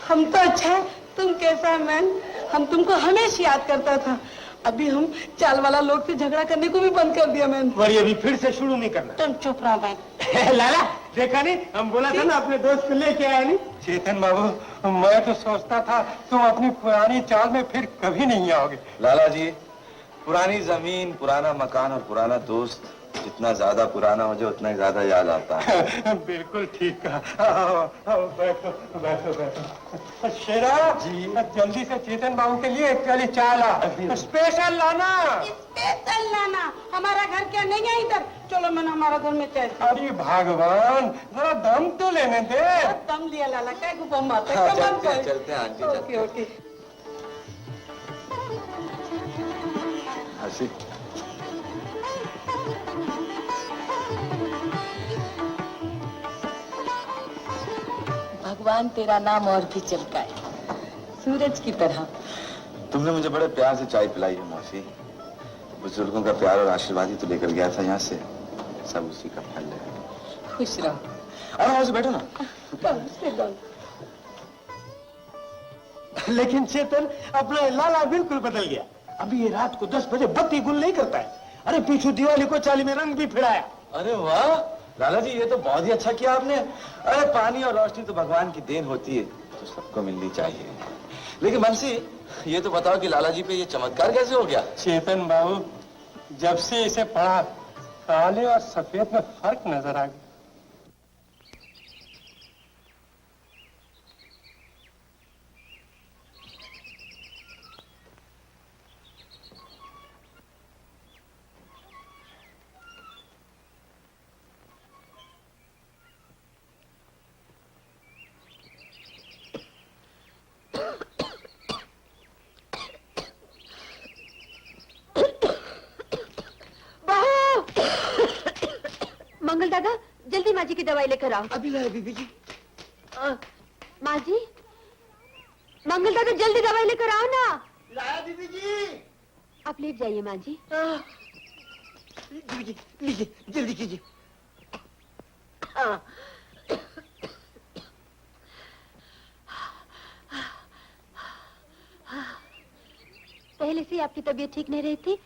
हम तो अच्छा है, तुम कैसा है मैन? हम तुमको हमेशा याद करता था। अभी हम चाल वाला लोग से झगड़ा करने को भी बंद कर दिया मैन। वही अभी फिर से शुरू नहीं करना। तुम चुप रहो मैन। लाला देखा नहीं, हम बोला था ना अपने दोस्त को लेके आया नहीं। चेतन बाबू, मैं तो सोचता था तुम अपनी पुरानी चाल में फिर कभी नहीं आओगे। लाला जी, पुरानी जमीन, पुराना मकान और पुराना दोस्त जितना ज्यादा पुराना हो जाए उतना ही ज्यादा याद आता है। बिल्कुल ठीक कहा। आओ, बैठो बैठो बैठो। शेरा जी, जल्दी से चेतन बाबू के लिए एक प्याली चाय ला, स्पेशल लाना। स्पेशल लाना, हमारा घर क्या नहीं है इधर। चलो मैंने हमारा घर में चाय। अरे भगवान, जरा दम तो लेने दे। दम लिया लाला, क्या बम आता हाँ, चलते हैं आंटी, ओके ओके। हंसी। भगवान तेरा नाम और भी चमकाए, सूरज की तरह। तुमने मुझे बड़े प्यार से चाय पिलाई है मौसी। बुजुर्गों का प्यार और आशीर्वाद ही तो लेकर गया था यहाँ से, सब उसी का फल है। खुश रहो। अरे मौसी बैठो ना। लेकिन चेतन, अपना लाला बिल्कुल बदल गया। अभी ये रात को 10 बजे बत्ती गुल नहीं करता है। अरे पीछू दिवाली को चाली में रंग भी फिराया। अरे वाह लाला जी, ये तो बहुत ही अच्छा किया आपने। अरे पानी और रोशनी तो भगवान की देन होती है, तो सबको मिलनी चाहिए। लेकिन बंसी, ये तो बताओ कि लाला जी पे ये चमत्कार कैसे हो गया? चेतन बाबू, जब से इसे पढ़ा, काले और सफेद में फर्क नजर आ गया। मंगल दादा, जल्दी माँ जी की दवाई लेकर आओ। अभी लाए बीबी जी। माँ जी, मंगल दादा जल्दी दवाई लेकर आओ ना। लाया बीबी जी। आप लेट जाइए माँ जी। बीबी जी लीजिए, जल्दी कीजिए। पहले से आपकी तबीयत ठीक नहीं रहती,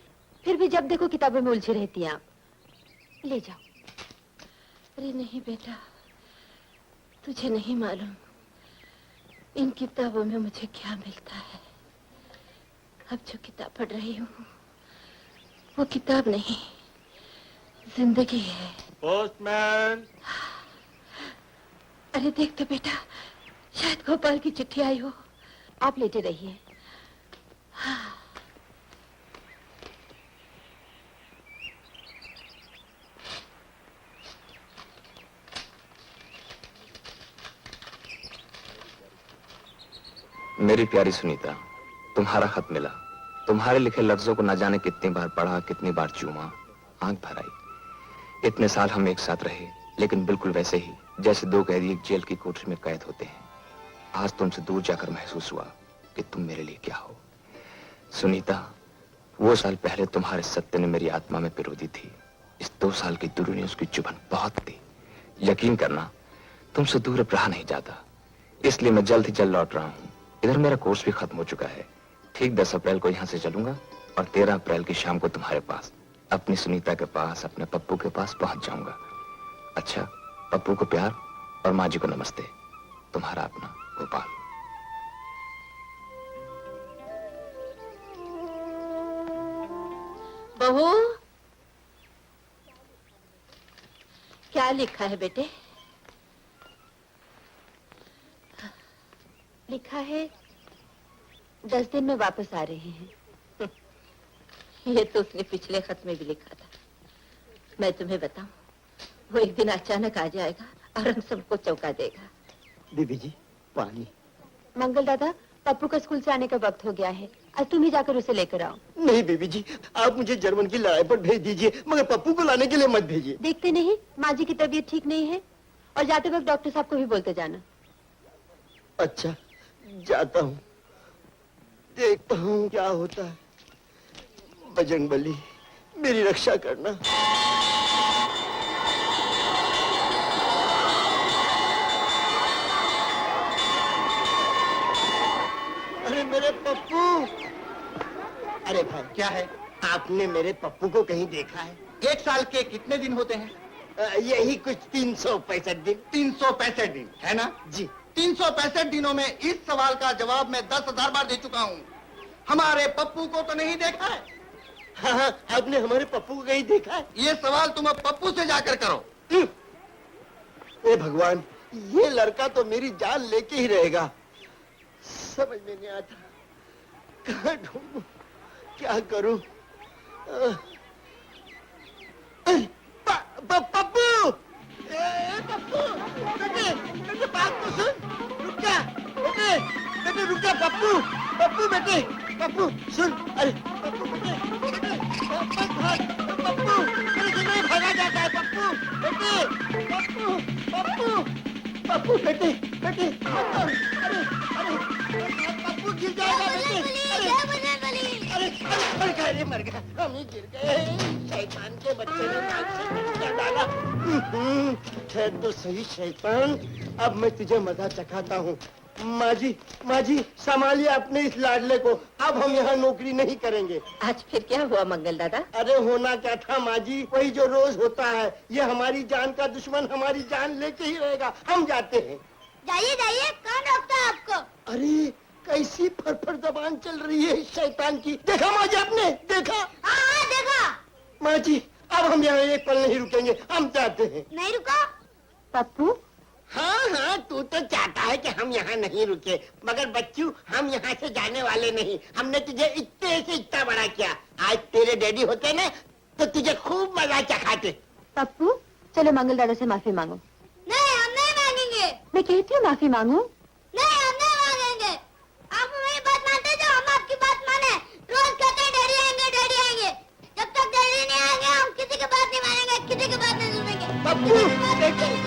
फिर भी जब देखो किताबों में उलझी रहती हैं आप। ले जाओ। अरे नहीं बेटा, तुझे नहीं मालूम इन किताबों में मुझे क्या मिलता है। अब जो किताब पढ़ रही हूँ वो किताब नहीं, जिंदगी है। पोस्टमैन। अरे देख तो बेटा, शायद गोपाल की चिट्ठी आई हो। आप लेटे रहिए। मेरी प्यारी सुनीता, तुम्हारा खत मिला। तुम्हारे लिखे लफ्जों को न जाने कितनी बार पढ़ा, कितनी बार चूमा, आंख भर आई। इतने साल हम एक साथ रहे, लेकिन बिल्कुल वैसे ही जैसे दो कैदी एक जेल की कोठरी में कैद होते हैं। आज तुमसे दूर जाकर महसूस हुआ कि तुम मेरे लिए क्या हो। सुनीता, वो साल पहले तुम्हारे सत्य ने मेरी आत्मा में पिरो दी थी। इस 2 साल की दूरी ने उसकी चुभन बहुत थी। यकीन करना, तुमसे दूर अब रहा नहीं जाता, इसलिए मैं जल्द ही जल्द लौट रहा हूँ। इधर मेरा कोर्स भी खत्म हो चुका है। ठीक 10 अप्रैल को यहाँ से चलूंगा और 13 अप्रैल की शाम को तुम्हारे पास, अपनी सुनीता के पास, अपने पप्पू के पास पहुंच जाऊंगा। अच्छा, पप्पू को प्यार और माँ जी को नमस्ते। तुम्हारा अपना गोपाल। बहू, क्या लिखा है बेटे? लिखा है 10 दिन में वापस आ रहे हैं। ये तो उसने पिछले खत में भी लिखा था। मैं तुम्हें बताऊं, वो एक दिन अचानक आ जाएगा और हम सबको चौंका देगा। बीबी जी पानी। मंगल दादा, पप्पू का स्कूल से आने का वक्त हो गया है। आज तुम ही जाकर उसे लेकर आओ। नहीं बीबी जी, आप मुझे जर्मन की लड़ाई पर भेज दीजिए, मगर पप्पू को लाने के लिए मत भेजिए। देखते नहीं, माँ जी की तबीयत ठीक नहीं है, और जाते वक्त डॉक्टर साहब को भी बोलते जाना। अच्छा, जाता हूँ, देखता हूँ क्या होता है। बजरंगबली, मेरी रक्षा करना। अरे मेरे पप्पू। अरे भाई, क्या है? आपने मेरे पप्पू को कहीं देखा है? 1 साल के कितने दिन होते हैं? यही कुछ 365 दिन। 365 दिन है ना जी। 365 दिनों में इस सवाल का जवाब मैं 10,000 बार दे चुका हूँ। हमारे पप्पू को तो नहीं देखा है? हाँ हाँ, आपने हमारे पप्पू को कहीं देखा है? ये सवाल तुम अब पप्पू से जाकर करो। ए भगवान, ये लड़का तो मेरी जान लेके ही रहेगा। समझ में नहीं आता, कहाँ ढूंढूं, क्या करूं? पप्पू, पप्पू, बेटे बात तो सुन, रुक जा, बेटे रुक जा, पप्पू, बेटे, पप्पू सुन, अरे पप्पू बेटे, पप्पू मेरे से नहीं भागा जाता है, पप्पू बेटे, अरे पप्पू गिर जाएगा बेटे, अरे मर गया, हम ही गिर गए, शैतान के बच्चे ने नाक से क्या डाला। ठहर तो सही शैतान, अब मैं तुझे मजा चखाता हूँ। माँ जी संभालिए अपने इस लाडले को, अब हम यहाँ नौकरी नहीं करेंगे। आज फिर क्या हुआ मंगल दादा? अरे होना क्या था माँ जी, वही जो रोज होता है। ये हमारी जान का दुश्मन हमारी जान लेके ही रहेगा। हम जाते हैं। जाइए कौन रोकता है आपको? अरे कैसी फरफर जबान चल रही है इस शैतान की। देखा माँ जी आपने? देखा? हाँ देखा। माँ जी अब हम यहाँ एक पल नहीं रुकेंगे, हम जाते हैं। नहीं रुका? पप्पू हाँ तू तो चाहता है कि हम यहाँ नहीं रुके, मगर बच्चू हम यहाँ से जाने वाले नहीं। हमने तुझे इतने से इतना बड़ा किया, आज तेरे डैडी होते ना तो तुझे खूब मजा चखाते। पप्पू चलो मंगल दादा से माफी मांगो। नहीं हम नहीं मांगेंगे। मैं कहती हूँ माफी मांगो। नहीं हम नहीं मांगेंगे। आप मेरी बात मानते जो हम आपकी बात माने। रोज कहते हैं डैडी आएंगे। जब तक डैडी नहीं आएंगे हम किसी की बात नहीं मानेंगे, किसी की बात नहीं सुनेंगे। पप्पू डैडी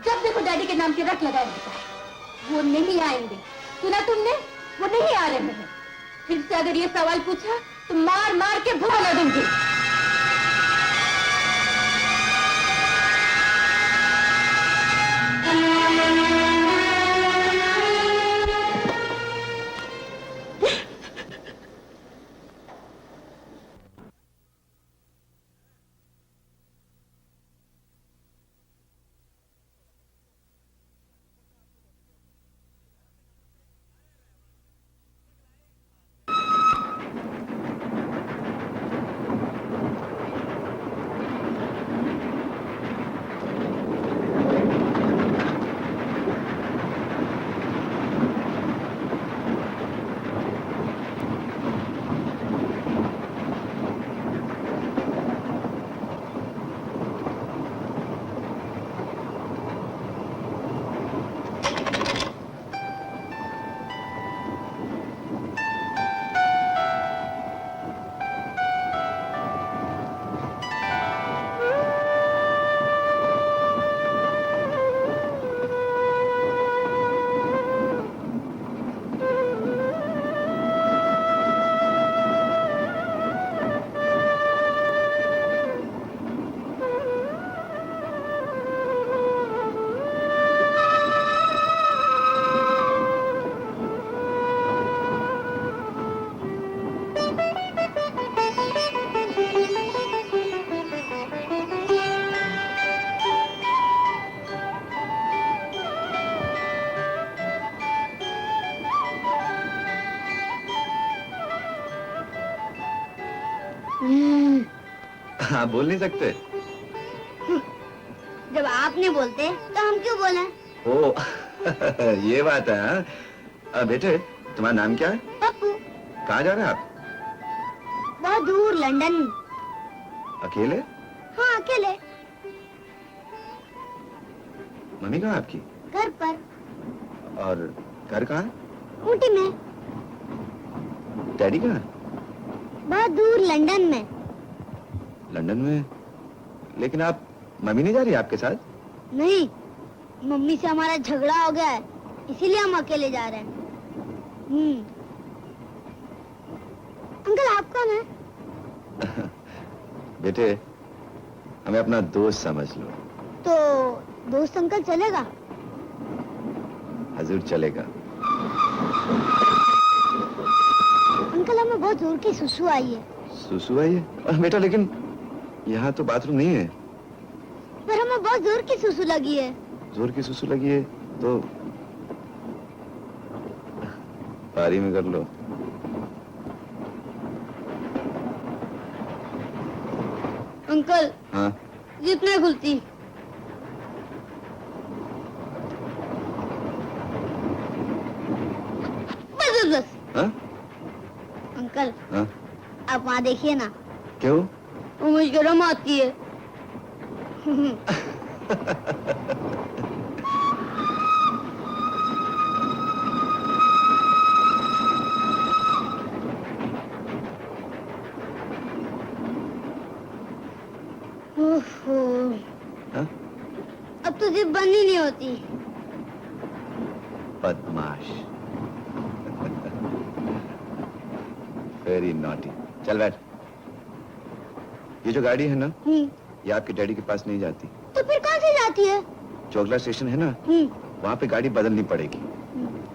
जब देखो डैडी के नाम की रट लगाया होता है। वो नहीं आएंगे, सुना तुमने? वो नहीं आ रहे हैं। फिर से अगर ये सवाल पूछा तो मार मार के भुला दूंगी। हाँ बोल नहीं सकते? जब आप नहीं बोलते तो हम क्यों बोले? ओ ये बात है। हाँ बेटे तुम्हारा नाम क्या है? पप्पू। कहाँ जा रहे हैं आप? बहुत दूर लंदन। अकेले? हाँ अकेले। मम्मी कहाँ है आपकी? घर पर। और घर कहाँ है? ऊटी में। डैडी कहाँ है? बहुत दूर लंदन में। लंदन में? लेकिन आप मम्मी नहीं जा रही आपके साथ? नहीं, मम्मी से हमारा झगड़ा हो गया है, इसीलिए हम अकेले जा रहे हैं। अंकल आप कौन है? बेटे हमें अपना दोस्त समझ लो। तो दोस्त अंकल चलेगा? हजूर चलेगा। अंकल हमें बहुत जोर की सुसु आई है। सुसु आई है? बेटा लेकिन यहाँ तो बाथरूम नहीं है। पर हमें बहुत जोर की सुसु लगी है। जोर की सुसु लगी है तो पारी में कर लो। अंकल हाँ जिप नहीं खुलती। बस बस बस। हाँ? अंकल हाँ? आप वहाँ देखिए ना, क्यों? वो मुझे गर्म आती है। ओहो, हाँ? अब तो जिप बंद ही नहीं होती। बदमाश। Very naughty. चल बैठ। ये जो गाड़ी है ना, ये आपके डैडी के पास नहीं जाती। तो फिर कौन सी जाती है? चोगला स्टेशन है ना, वहाँ पे गाड़ी बदलनी पड़ेगी।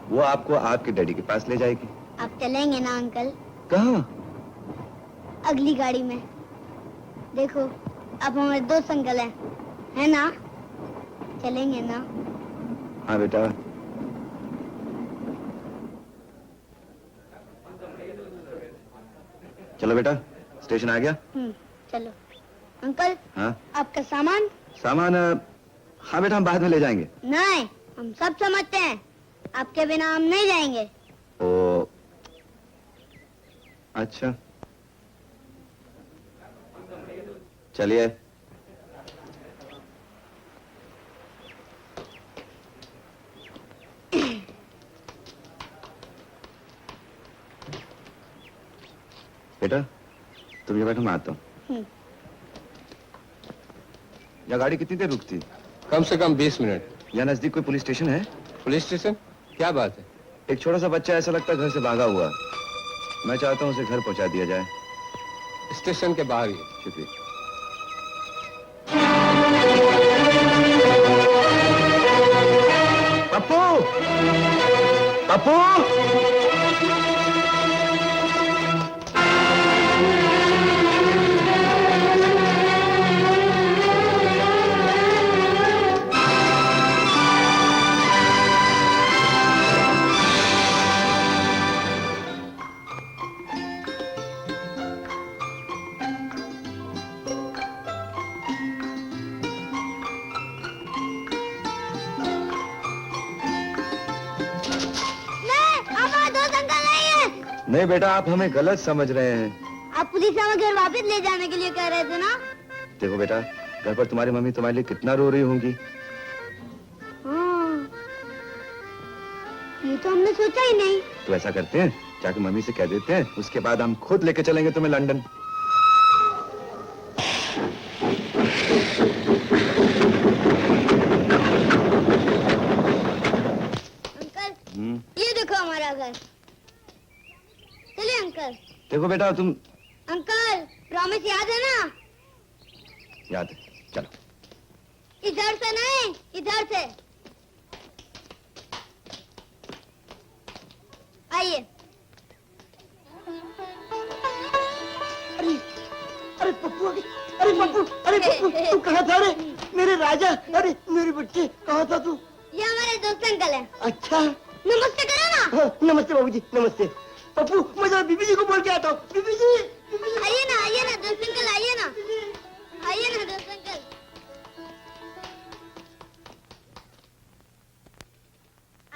वो आपको आपके डैडी के पास ले जाएगी। आप चलेंगे ना अंकल? कहाँ? अगली गाड़ी में। देखो अब हमारे दोस्त अंकल हैं, है ना? चलेंगे ना? हाँ बेटा। चलो बेटा, स्टेशन आ गया। चलो। अंकल हाँ? आपका सामान? सामान हाँ बेटा हम बाद में ले जाएंगे। नहीं, हम सब समझते हैं, आपके बिना हम नहीं जाएंगे। ओ अच्छा चलिए। बेटा तुम ये बैठो, मैं आता हूँ। यहाँ गाड़ी कितनी देर रुकती? कम से कम 20 मिनट। यहाँ नजदीक कोई पुलिस स्टेशन है? Police station? क्या बात है? एक छोटा सा बच्चा ऐसा लगता है घर से भागा हुआ। मैं चाहता हूँ उसे घर पहुंचा दिया जाए। स्टेशन के बाहर ही। शुक्रिया। पप्पू, पप्पू, नहीं बेटा आप हमें गलत समझ रहे हैं। आप पुलिस हमें घर वापस ले जाने के लिए कह रहे थे ना? देखो बेटा घर पर तुम्हारी मम्मी तुम्हारे लिए कितना रो रही होंगी। हाँ, ये तो हमने सोचा ही नहीं। तो ऐसा करते हैं, जाके मम्मी से कह देते हैं, उसके बाद हम खुद लेके चलेंगे तुम्हें लंदन। अंकल ये देखो हमारा घर। चलिए अंकल। देखो बेटा तुम। अंकल प्रॉमिस याद है ना? याद है, चलो। इधर से नहीं, इधर से। आइए। अरे अरे पप्पू, अरे पप्पू, अरे पप्पू तू कहाँ था रे? मेरे राजा, अरे मेरे बच्चे कहाँ था तू? ये हमारे दोस्त अंकल हैं। अच्छा नमस्ते करो ना। हाँ, नमस्ते बाबूजी, नमस्ते। पप्पू मैं जरा बीबी जी को बोल के आता हूँ। बीबी जी, आइए ना दोस्त अंकल, आइए ना दोस्त अंकल।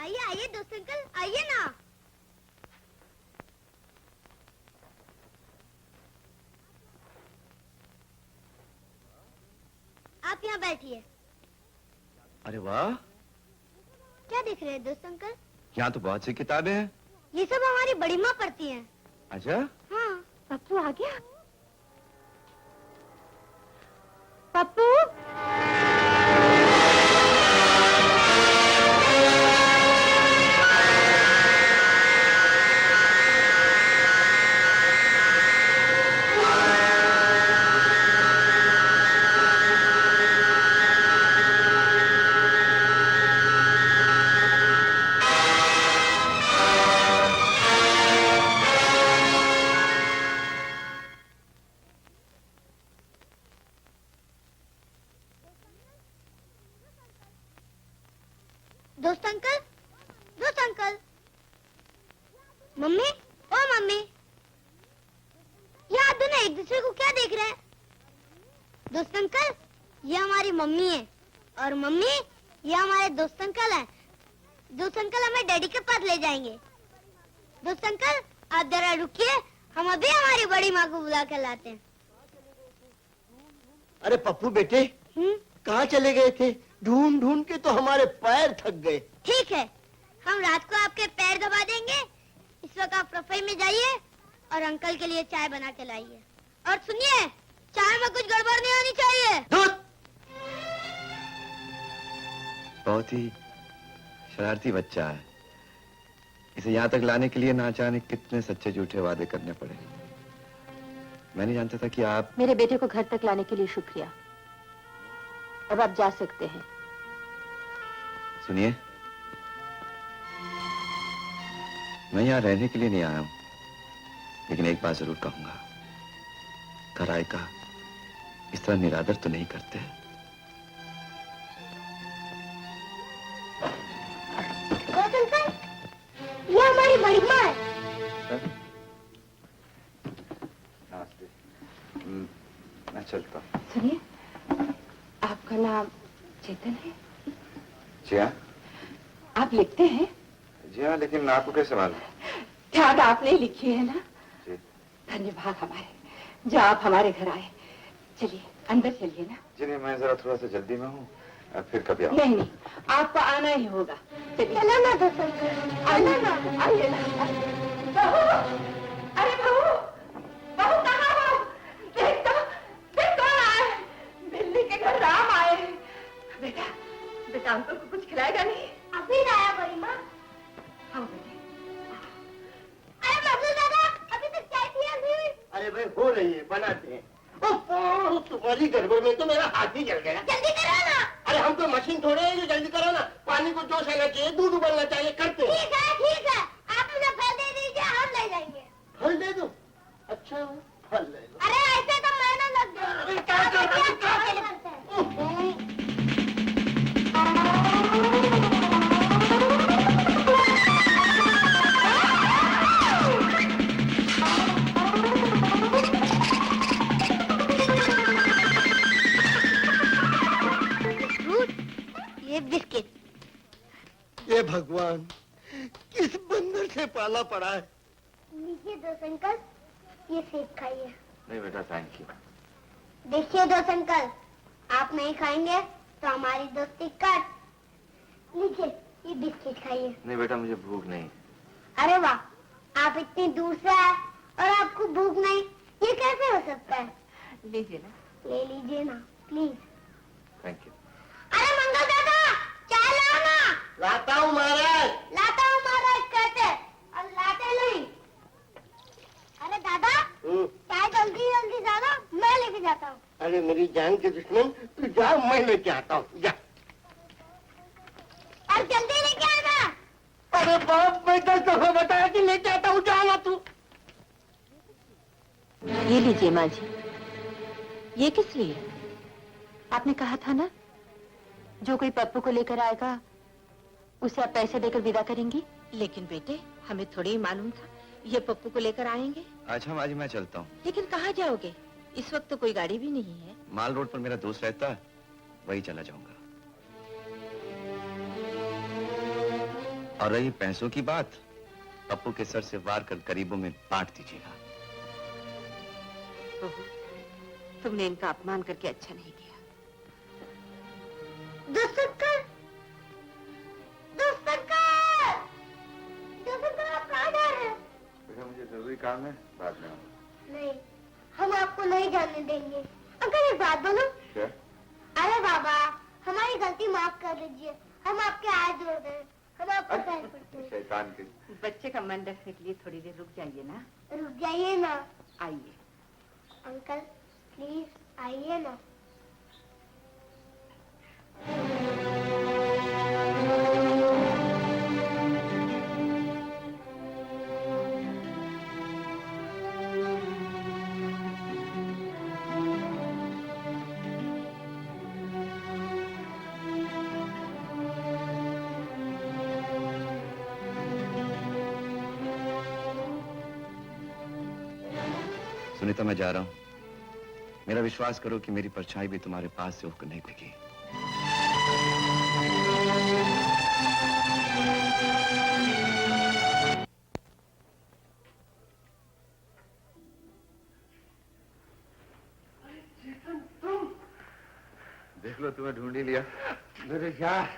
आइए दोस्त अंकल, आइए ना। आप यहाँ बैठिए। अरे वाह, क्या देख रहे हैं दोस्त अंकल? यहाँ तो बहुत सी किताबें हैं। ये सब हमारी बड़ी माँ पढ़ती हैं। अच्छा हाँ। पप्पू आ गया? पप्पू? दोस्त अंकल, दोस्त अंकल। मम्मी, ओ मम्मी, ये आप दोनों एक दूसरे को क्या देख रहे हैं? दोस्त अंकल, ये हमारी मम्मी है और मम्मी ये हमारे दोस्त अंकल हैं। दोस्त अंकल हमें डैडी के पास ले जाएंगे। दोस्त अंकल आप जरा रुकिए, हम अभी हमारी बड़ी माँ को बुला कर लाते हैं। अरे पप्पू बेटे, कहाँ चले गए थे? ढूंढ ढूंढ के तो हमारे पैर थक गए। ठीक है, हम रात को आपके पैर दबा देंगे। इस वक्त आप रसोई में जाइए और अंकल के लिए चाय बना के लाइए। और सुनिए, चाय में कुछ गड़बड़ नहीं होनी चाहिए। बहुत ही शरारती बच्चा है। इसे यहाँ तक लाने के लिए ना जाने कितने सच्चे झूठे वादे करने पड़े। मैं नहीं जानता था कि आप। मेरे बेटे को घर तक लाने के लिए शुक्रिया। अब आप जा सकते हैं। सुनिए, मैं यहाँ रहने के लिए नहीं आया हूँ, लेकिन एक बात जरूर कहूंगा, घर आए का इस तरह निरादर तो नहीं करते। ये हमारी बड़ी माँ है। नमस्ते। मैं चलता हूँ। सुनिए, आपका नाम चेतन है? जी हाँ। आप लिखते हैं? जी हाँ, लेकिन आपको कैसे मालूम? याद आपने लिखी है ना? जी। धन्यवाद हमारे, जो आप हमारे घर आए। चलिए अंदर चलिए ना। जी नहीं, मैं जरा थोड़ा सा जल्दी में हूँ, फिर कभी आऊँ। नहीं नहीं, आपको आना ही होगा। चलिए। चलो ना दोस्त अंकल, आइए ना, आइए ना। बहू, अरे बहू, बहू कहाँ हो? देख कौन आए? बिल्ली के घर राम आए। बेटा, बेटा अंकल को कुछ खिलाएगा नहीं? अभी लाया बड़ी माँ। हाँ बेटे। अरे मजनू दादा, अभी तक चाय पिया नहीं। अरे भाई हो रही है, बनाते हैं। तुम्हारी गड़बड़ में तो मेरा हाथ ही जल गया। जल्दी करो ना। अरे हम तो मशीन थोड़े हैं जो जल्दी करो ना। पानी को जोश आना चाहिए, दूध उबलना चाहिए, करते हैं। ठीक है, आप मुझे फल दे दीजिए, हम ले जाएंगे। फल दे दो? अच्छा फल ले लो। अरे ऐसे तो महीना लग जाएगा। क्या करते ये बिस्किट। ये भगवान, किस बंदर से पाला पड़ा है। लीजिए दोस्त अंकल, ये सेब खाइए। नहीं बेटा, थैंक यू। देखिए दोस्त अंकल, आप नहीं खाएंगे तो हमारी दोस्ती कट। लीजिए ये बिस्किट खाइए। नहीं बेटा, मुझे भूख नहीं। अरे वाह, आप इतनी दूर से आए और आपको भूख नहीं, ये कैसे हो सकता है? लीजिए ना। ले लीजिए ना प्लीज। Thank you. अरे मंगल दादा, चाय लाओ ना। लाता हूँ महाराज। लाता हूँ महाराज कहते और लाते नहीं। अरे दादा, चाय जल्दी जल्दी ज्यादा, मैं लेके जाता हूँ। अरे मेरी जान के दुश्मन, तू जा, मैं लेके आता हूँ, जा। और जल्दी लेके आना। अरे बाप, मैं 10 दफा बताया कि लेके आता हूँ, जाना तू। ये लीजिए माँ जी। ये किस लिए? आपने कहा था ना, जो कोई पप्पू को लेकर आएगा उसे आप पैसे देकर विदा करेंगी। लेकिन बेटे, हमें थोड़ी ही मालूम था ये पप्पू को लेकर आएंगे। अच्छा माँ जी, मैं चलता हूँ। लेकिन कहाँ जाओगे? इस वक्त तो कोई गाड़ी भी नहीं है। माल रोड पर मेरा दोस्त रहता है, वही चला जाऊंगा। और रही पैसों की बात, पप्पू के सर से वार कर गरीबों में बांट दीजिएगा। बहू, तुमने इनका अपमान करके अच्छा नहीं किया। दोस्त अंकल, दोस्त अंकल, दोस्त अंकल आप कहाँ जा रहे हैं? बेटा मुझे जरूरी काम है, बाद में आऊंगा। नहीं, हम आपको नहीं जाने देंगे। अंकल एक बात बोलो। क्या? अरे बाबा, हमारी गलती माफ कर दीजिए, हम आपके हाथ जोड़ रहे हैं, हम आपको पैर पड़ते हैं। शैतान के। बच्चे का मन रखने के लिए थोड़ी देर रुक जाइए ना। रुक जाइए ना। आइए। अंकल प्लीज आइए ना। सुनीता, मैं जा रहा हूं। मेरा विश्वास करो कि मेरी परछाई भी तुम्हारे पास से उठकर नहीं दिखी। देख लो, तुम्हें ढूंढ ही लिया। मेरे यार,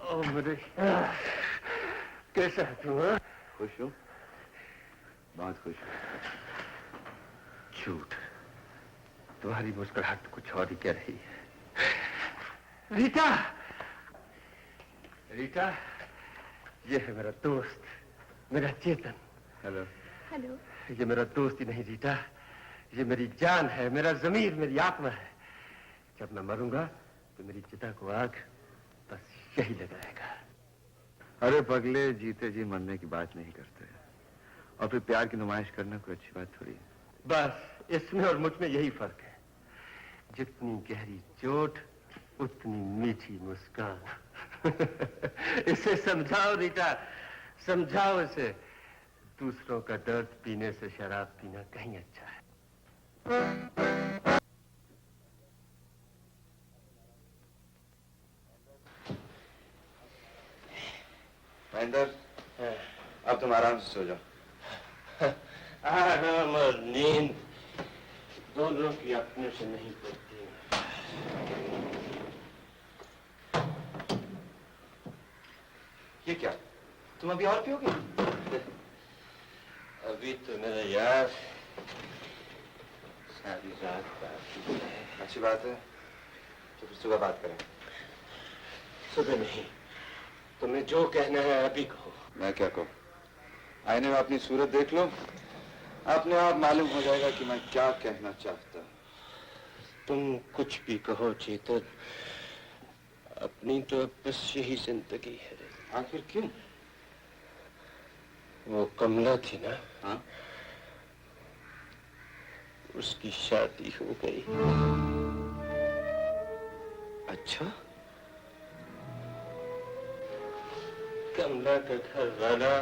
ओ मेरे यार, कैसा है तू? खुश हो? बहुत खुश हूं। झूठ, तुम्हारी मुस्कुराहट कुछ और ही कह रही है। रीटा, रीटा, ये है मेरा दोस्त, मेरा चेतन। हेलो। हेलो। ये मेरा दोस्त ही नहीं रीटा, ये मेरी जान है, मेरा जमीर, मेरी आत्मा है। जब मैं मरूंगा तो मेरी चिता को आग बस यही लगाएगा। अरे पगले, जीते जी मरने की बात नहीं करते, और फिर प्यार की नुमाइश करना कोई अच्छी बात थोड़ी है। बस इसमें और मुझ में यही फर्क है, जितनी गहरी चोट उतनी मीठी मुस्कान। इसे समझाओ रीटा, समझाओ इसे। दूसरों का दर्द पीने से शराब पीना कहीं अच्छा है। महेंद्र, अब तुम आराम से सो जाओ। आराम और नींद दोनों की अपने से नहीं पड़ती। ये क्या, तुम अभी और पियोगे? अभी तो मेरा यार सारी रात बात है। अच्छी बात है, तो फिर सुबह बात करें। सुबह नहीं, तुम्हें जो कहना है अभी कहो। मैं क्या कहूँ? आईने में अपनी सूरत देख लो, अपने आप मालूम हो जाएगा कि मैं क्या कहना चाहता हूँ। तुम कुछ भी कहो चेतन, अपनी तो बस यही जिंदगी है। आखिर क्यों? वो कमला थी ना? हाँ? उसकी शादी हो गई। अच्छा? कमला का घर वाला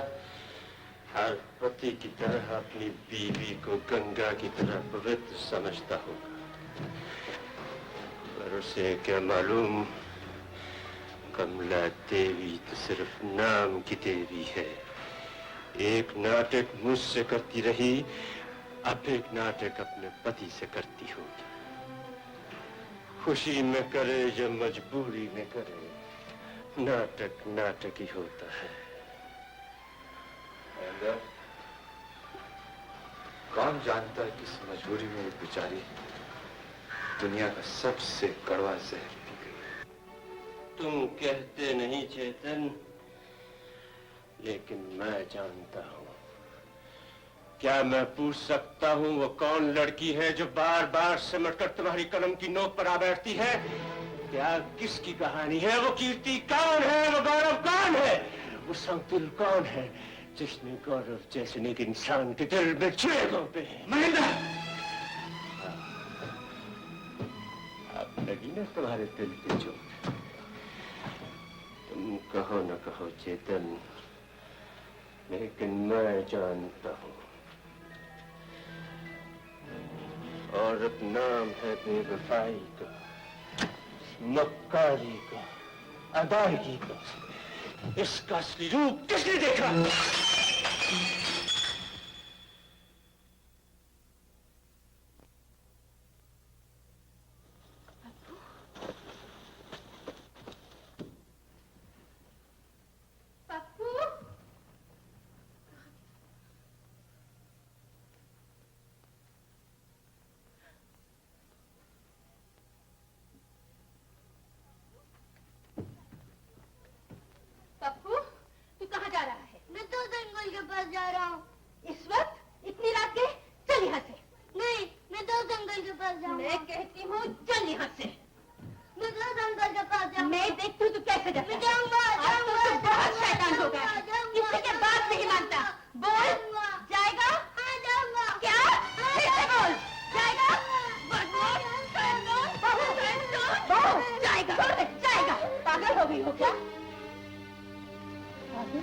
हर पति की तरह अपनी बीवी को गंगा की तरह पवित्र समझता होगा, पर उसे क्या मालूम, कमला देवी तो सिर्फ नाम की देवी है। एक नाटक मुझसे करती रही, अब एक नाटक अपने पति से करती होगी। खुशी में करे या मजबूरी में करे, नाटक नाटक ही होता है। कौन जानता है किस मजबूरी में एक बेचारी दुनिया का सबसे कड़वा जहर पी गई। तुम कहते नहीं चेतन, लेकिन मैं जानता हूं। क्या मैं पूछ सकता हूं वो कौन लड़की है जो बार बार सिमट कर तुम्हारी कलम की नोक पर आ बैठती है? क्या किसकी कहानी है? वो कीर्ति कौन है? वो गौरव कौन है? वो संकुल कौन है जिसने गौरव जैसे एक इंसान के दिल में छुए पे? महेंद्र! अब लगी ना तुम्हारे दिल की चोट। तुम कहो न कहो चेतन, लेकिन मैं जानता हूं। और अब नाम है बेवफाई का, मक्कारी का, अदायगी का। इसका असली रूप किसने देखा? पप्पू, तू कहाँ जा रहा है? मैं तो अंकल के पास जा रहा हूँ। इस वक्त इतनी रात के? चल यहाँ से। नहीं, मैं तो अंकल के पास जाऊंगा। मैं कहती हूँ चल यहाँ से। मैं तो अंकल के पास जाऊंगा। मैं देखती हूँ तू कैसे जाता है। मैं जाऊंगा, जाऊंगा, आज तो तू बहुत शैतान हो गया। किसी के बात नहीं मानता। बोल, जाएगा? हाँ, जाऊंगा। क्या? फिर से बोल, जाएगा? बहू, जाएगा, जाएगा। पागल हो गई हो क्या? पागल?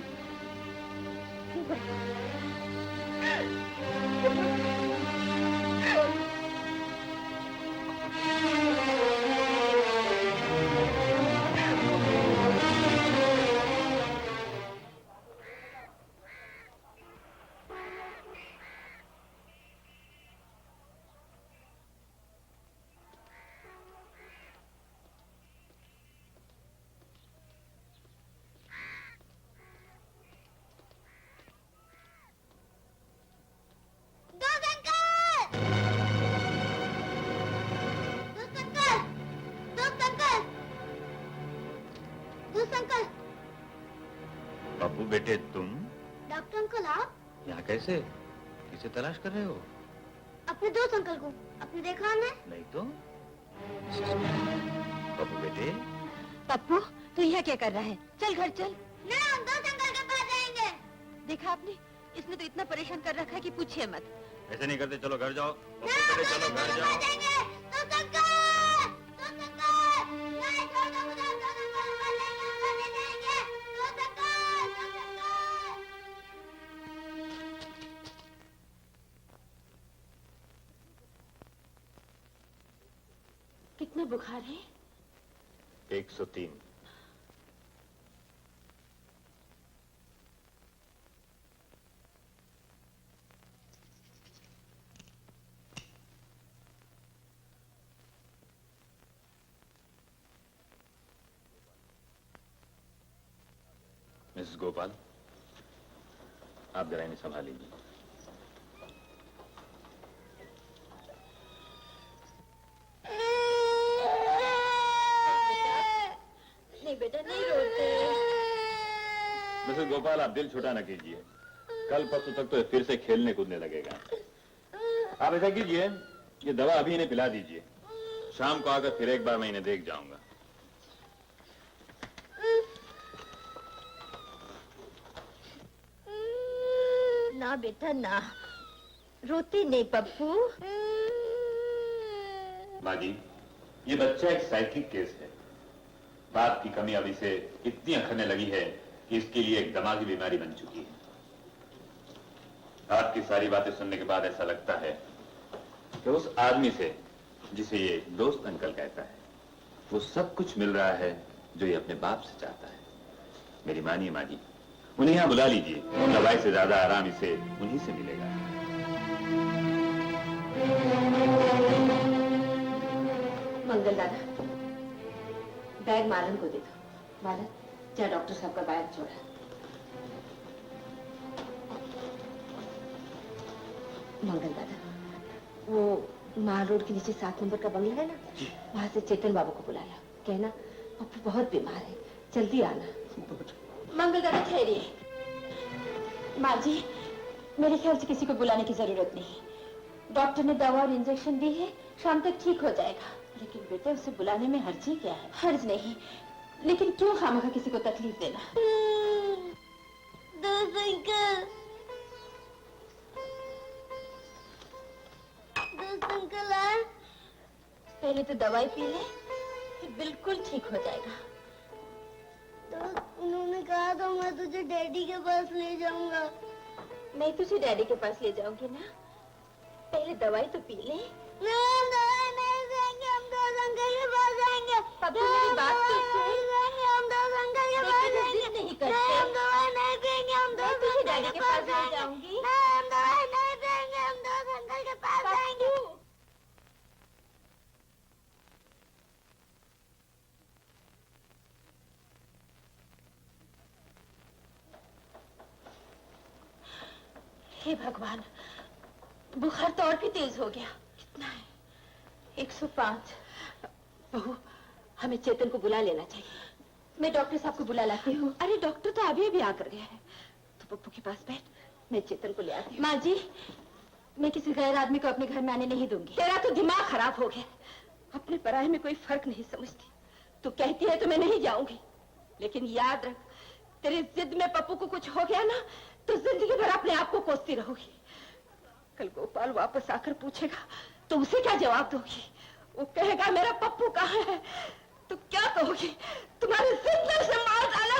पप्पू बेटे तुम डॉक्टर अंकल आप यहाँ कैसे? किसे तलाश कर रहे हो? अपने दोस्त अंकल को। आपने देखा हमें? नहीं तो। पप्पू बेटे। पप्पू तू यहाँ क्या कर रहा है? चल घर चल। ना हम दोस्त अंकल के पास जाएंगे। देखा आपने, इसने तो इतना परेशान कर रखा है कि पूछिए मत। ऐसे नहीं करते, चलो घर जाओ। ना पप्पू बेटे चलो घर जाओ। दोस्त अंकल, दोस्त अंकल, नहीं छोड़ दो मुझे, दोस्त अंकल को लेंगे, नहीं जाएंगे, दोस्त अंकल, दोस्त अंकल। कितना बुखार है? 103। मिसेस गोपाल, आप जरा इन्हें संभाल लीजिए। नहीं बेटा, नहीं रोते। मिसेस गोपाल, आप दिल छोटा न कीजिए। कल परसों तक तो फिर से खेलने कूदने लगेगा। आप ऐसा कीजिए, ये दवा अभी इन्हें पिला दीजिए। शाम को आकर फिर एक बार मैं इन्हें देख जाऊंगा। ना बेटा ना, रोती नहीं पप्पू। माँ जी, ये बच्चा एक साइकिक केस है। बाप की कमी अब इसे इतनी अखरने लगी है कि इसके लिए एक दिमागी बीमारी बन चुकी है। आपकी सारी बातें सुनने के बाद ऐसा लगता है कि उस आदमी से, जिसे ये दोस्त अंकल कहता है, वो सब कुछ मिल रहा है जो ये अपने बाप से चाहता है। मेरी मानिए माँ जी, उन्हें यहाँ बुला लीजिए। दवाई से ज्यादा आराम इसे उन्हीं से मिलेगा। मंगल दादा, बैग मालन को दे दो। मालन, जा डॉक्टर साहब का बैग छोड़ा। मंगल दादा, वो माल रोड के नीचे 7 नंबर का बंगला है ना, वहां से चेतन बाबू को बुला ला। कहना पप्पू बहुत बीमार है, जल्दी आना। मंगल दादा ठहरिए। माँ जी, मेरे ख्याल से किसी को बुलाने की जरूरत नहीं। डॉक्टर ने दवा और इंजेक्शन दी है, शाम तक ठीक हो जाएगा। लेकिन बेटे, उसे बुलाने में हर्ज ही क्या है? हर्ज नहीं, लेकिन क्यों खामखा किसी को तकलीफ देना? दोस्त अंकल, दोस्त अंकल आए। पहले तो दवाई पी ले, फिर बिल्कुल ठीक हो जाएगा। तो उन्होंने कहा था मैं तुझे डैडी के पास ले जाऊंगा। मैं तुझे डैडी के पास ले जाऊंगी ना, पहले दवाई तो पी ले। नहीं, हम दवाई नहीं देंगे, हम दोस्त अंकल के पास जाएंगे। पप्पू, मेरी बात तो सुन। हम दोस्त अंकल के पास जाएंगे। नहीं करते। नहीं, हम दवाई नहीं देंगे, हम दोस्त डैडी के पास ले जाऊंगी। नहीं, हम दवाई नहीं देंगे, हम दोस्त अंकल के पास जाएंगे। हे भगवान, बुखार तो और भी तेज हो गया। कितना है? 105। बहू, हमें चेतन को बुला लेना चाहिए। मैं डॉक्टर साहब को बुला लाती हूँ। अरे डॉक्टर तो अभी अभी आकर गया है। तो पप्पू के पास बैठ, मैं चेतन को ले आती हूँ। माँ जी, मैं किसी गैर आदमी को अपने घर में आने नहीं दूंगी। तेरा तो दिमाग खराब हो गया। अपने पराये में कोई फर्क नहीं समझती। तू कहती है तो मैं नहीं जाऊंगी, लेकिन याद रख, तेरी जिद में पप्पू को कुछ हो गया ना, तो जिंदगी भर अपने आप को कोसती रहोगी। कल गोपाल वापस आकर पूछेगा तो उसे क्या जवाब दोगी? वो कहेगा मेरा पप्पू कहाँ है, तो क्या कहोगी? तुम्हारे जिंदगी से मार डाला।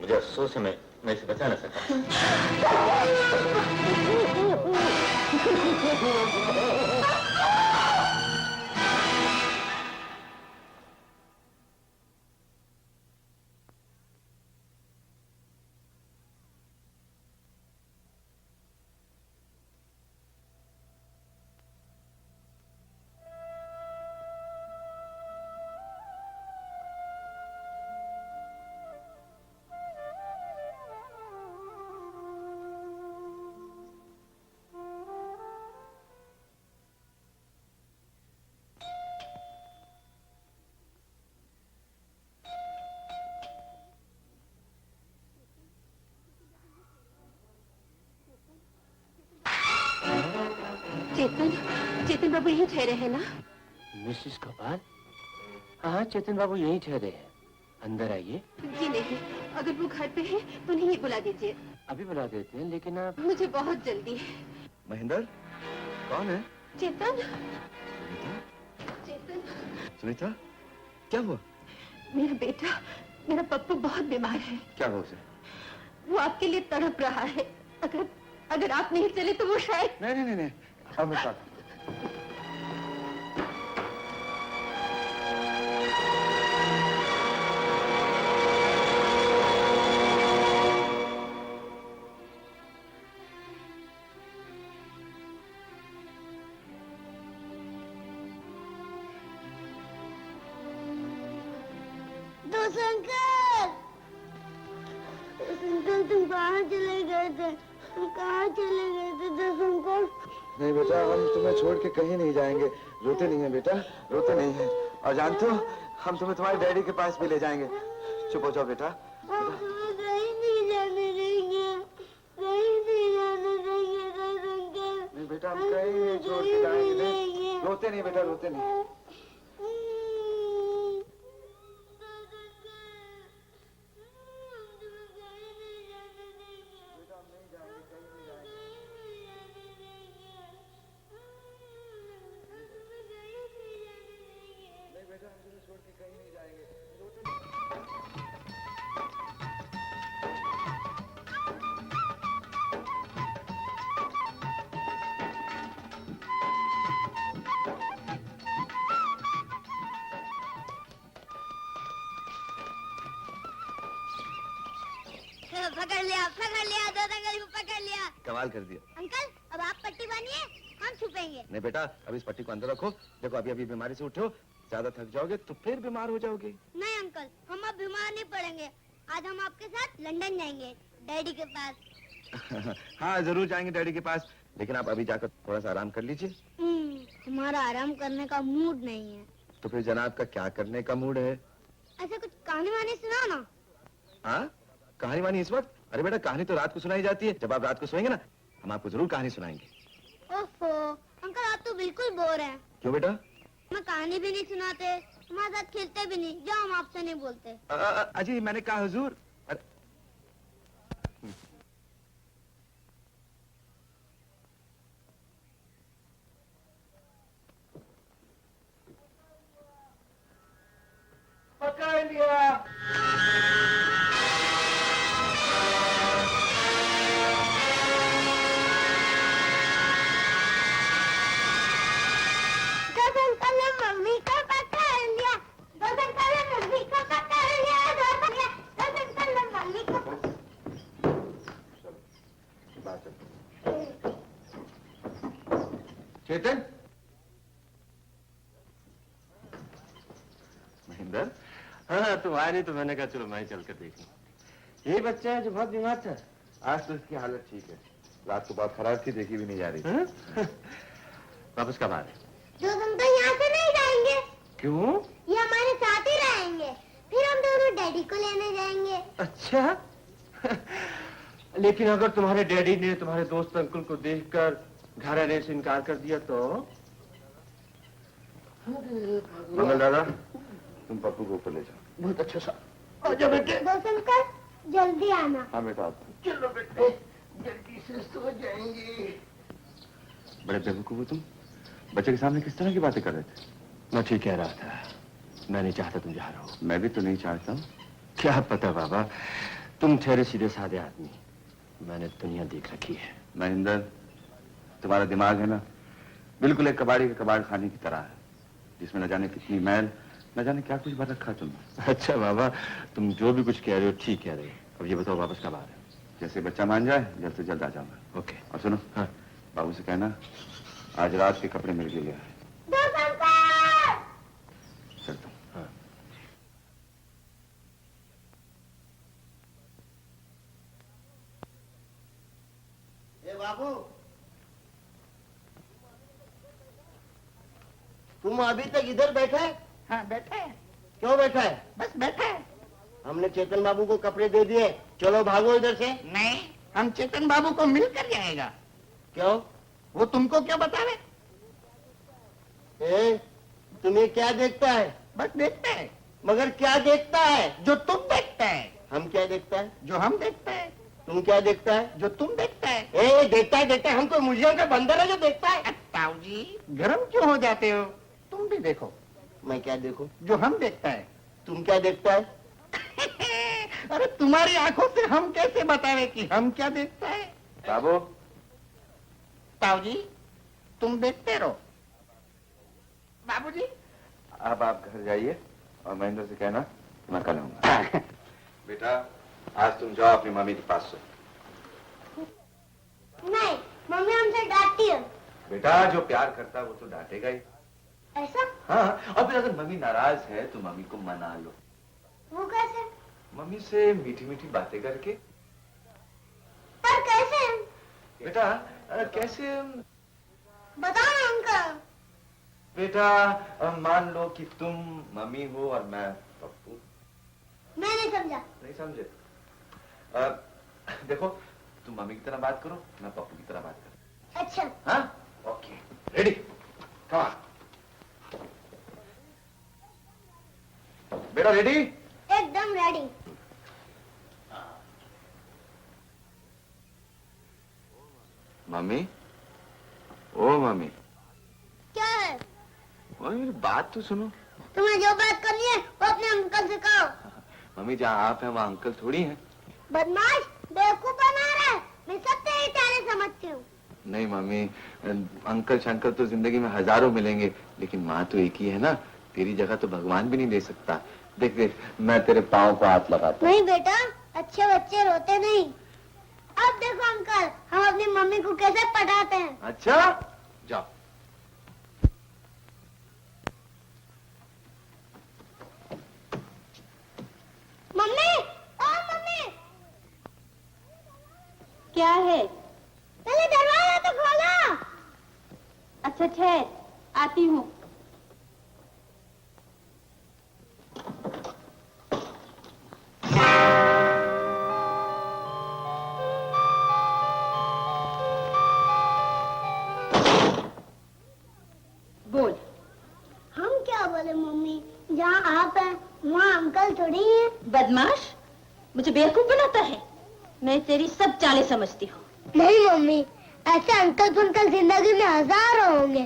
मुझे अफसोस है मैं इसे बचा न सका। चेतन बाबू यहीं ठहरे हैं ना? मिसेस गोपाल, हाँ चेतन बाबू यहीं ठहरे हैं, अंदर आइए। जी नहीं, अगर वो घर पे है तो उन्हें ही बुला दीजिए। अभी बुला देते हैं, लेकिन आप... मुझे बहुत जल्दी है। महेंद्र, कौन है? चेतन। सुनीता, क्या हुआ? मेरा बेटा, मेरा पप्पू बहुत बीमार है। क्या हुआ उसे? वो आपके लिए तड़प रहा है। अगर आप नहीं चले तो वो शायद... नहीं, अब मैं साथ। अंकल तुम कहाँ चले गए थे? तुम कहाँ चले गए थे दस अंकल? नहीं बेटा, हम तुम्हें छोड़ के कहीं नहीं जाएंगे। रोते नहीं है बेटा, रोते नहीं है। और जानते हो, हम तुम्हें तुम्हारे डैडी के पास भी ले जाएंगे। चुप हो जाओ बेटा। तुम्हें कहीं नहीं जाने देंगे, कहीं नहीं जाने देंगे दस अंकल। नहीं बेटा, हम कहीं नहीं छोड़ के जाएंगे। रोते नहीं बेटा, रोते नहीं। पकड़ लिया दो अंकल को पकड़ लिया। कमाल कर दिया अंकल, अब आप पट्टी बांधिए, हम छुपेंगे। नहीं बेटा, अब इस पट्टी को अंदर रखो। देखो अभी बीमारी से उठे हो, ज्यादा थक जाओगे तो फिर बीमार हो जाओगे। नहीं अंकल, हम अब बीमार नहीं पड़ेंगे। आज हम आपके साथ लंदन जाएंगे, डैडी के पास। हाँ जरूर जाएंगे डैडी के पास, लेकिन आप अभी जाकर थोड़ा सा आराम कर लीजिए। हमारा आराम करने का मूड नहीं है। तो फिर जनाब का क्या करने का मूड है? ऐसा कुछ कहानी वानी सुनाओ ना। हाँ, कहानी वानी इस वक्त? अरे बेटा, कहानी तो रात को सुनाई जाती है। जब आप रात को सोएंगे ना, हम आपको जरूर कहानी सुनाएंगे। ओफो अंकल, आप तो बिल्कुल बोर हैं। क्यों बेटा? हमें कहानी भी नहीं सुनाते, हमारे साथ खेलते भी नहीं, जो हम आपसे नहीं बोलते। अजी मैंने कहा हुजूर। पकड़ लिया। मम्मी को पकड़ लिया, दो अंकल ने मम्मी को पकड़ लिया, दो अंकल ने मम्मी को। चेतन, महेंद्र। हाँ तुम आए नहीं तो मैंने कहा चलो मैं चल कर देखूं। यही बच्चा है जो बहुत बीमार था। आज तो इसकी हालत ठीक है, रात को बहुत खराब थी, देखी भी नहीं जा रही। वापस कब आ रहे? दो अंकल यहाँ से नहीं जाएंगे। क्यों? ये हमारे साथ ही रहेंगे, फिर हम दोनों डैडी को लेने जाएंगे। अच्छा लेकिन अगर तुम्हारे डैडी ने तुम्हारे दोस्त अंकल को देखकर घर आने से इनकार कर दिया तो? मंगल दादा, तुम पप्पू को ऊपर ले जाओ। बहुत अच्छा सा। आजा बेटे। दोस्त अंकल जल्दी आना। हाँ बेटा। चलो बेटे, जल्दी से सो जाएंगे। बड़े बेवकूफ हो तुम, बच्चे के सामने किस तरह की बातें कर रहे थे? मैं ठीक कह रहा था, मैं नहीं चाहता तुम जा रहे हो। मैं भी तो नहीं चाहता हूँ। क्या पता बाबा, तुम ठहरे सीधे साधे आदमी, मैंने दुनिया देख रखी है। महेंद्र, तुम्हारा दिमाग है ना, बिल्कुल एक कबाड़ी के कबाड़ खाने की तरह है, जिसमें न जाने कितनी मैल, न जाने क्या कुछ भर रखा है तुमने। अच्छा बाबा, तुम जो भी कुछ कह रहे हो ठीक कह रहे हो। अब ये बताओ वापस कब आ रहे हो? जैसे बच्चा मान जाए जल्द से जल्द आ जाऊंगा। ओके। और सुनो, हाँ, बाबू से कहना आज रात के कपड़े मेरे लिए ले आए। चलता हूँ। हाँ। ए बाबू, तुम अभी तक इधर बैठे? हाँ बैठा है। क्यों बैठा है? बस बैठा है। हमने चेतन बाबू को कपड़े दे दिए, चलो भागो इधर से। नहीं, हम चेतन बाबू को मिलकर जाएगा। क्यों? वो तुमको क्या बतावे? ए, तुम्हें क्या देखता है? बस देखता है। मगर क्या देखता है? जो तुम देखता है। हम क्या देखता है? जो हम देखता है। तुम क्या देखता है? जो तुम देखता है। ए, देखता है, हम कोई म्यूजियम का बंदर है जो देखता है? ताऊ जी, गरम क्यों हो जाते हो? तुम भी देखो। मैं क्या देखूं? जो हम देखता है। तुम क्या देखता है? अरे तुम्हारी आंखों से हम कैसे बतावे कि हम क्या देखता है? बाबू, ताऊ जी, तुम देखते रहो। बाबूजी, अब आप घर जाइए और महेंद्र से कहना मैं कल आऊंगा। बेटा, आज तुम जाओ अपनी मम्मी के पास से। नहीं, मम्मी हमसे डांटती है। बेटा, जो प्यार करता है वो तो डांटेगा ही। ऐसा? हाँ, और फिर अगर मम्मी नाराज है तो मम्मी को मना लो। वो कैसे? मम्मी से मीठी मीठी बातें करके। पर कैसे? बेटा, कैसे? बताओ ना अंकल। बेटा, मान लो कि तुम मम्मी हो और मैं पप्पू। मैं नहीं समझा। नहीं समझे? देखो, तुम मम्मी की तरह बात करो, मैं पप्पू की तरह बात करूं। अच्छा। हाँ? Okay, ready? Come on. बेटा रेडी? एकदम रेडी। मम्मी, ओ मम्मी, क्या है? मम्मी मेरी बात तो सुनो। तुम्हें जो बात करनी है वो अपने अंकल से कहो। मम्मी, जहाँ आप हैं वहाँ अंकल थोड़ी हैं। बदमाश, बेवकूफ बना रहा है। मैं सब तेरे चाले समझती हूँ। नहीं मम्मी, अंकल शंकल तो जिंदगी में हजारों मिलेंगे, लेकिन माँ तो एक ही है ना। तेरी जगह तो भगवान भी नहीं ले सकता। देख देख, मैं तेरे पाँव को हाथ लगाता हूँ। नहीं बेटा, अच्छे बच्चे रोते नहीं। अब देखो अंकल, हम अपनी मम्मी को कैसे पटाते हैं। अच्छा, जाओ। मम्मी, ओ मम्मी, क्या है? पहले दरवाजा तो खोलो। अच्छा ठहर, आती हूँ। बोल। हम क्या बोले मम्मी, जहाँ आप हैं वहाँ अंकल थोड़ी है। बदमाश, मुझे बेवकूफ बनाता है। मैं तेरी सब चालें समझती हूँ। नहीं मम्मी, ऐसे अंकल फंकल जिंदगी में हजारों होंगे,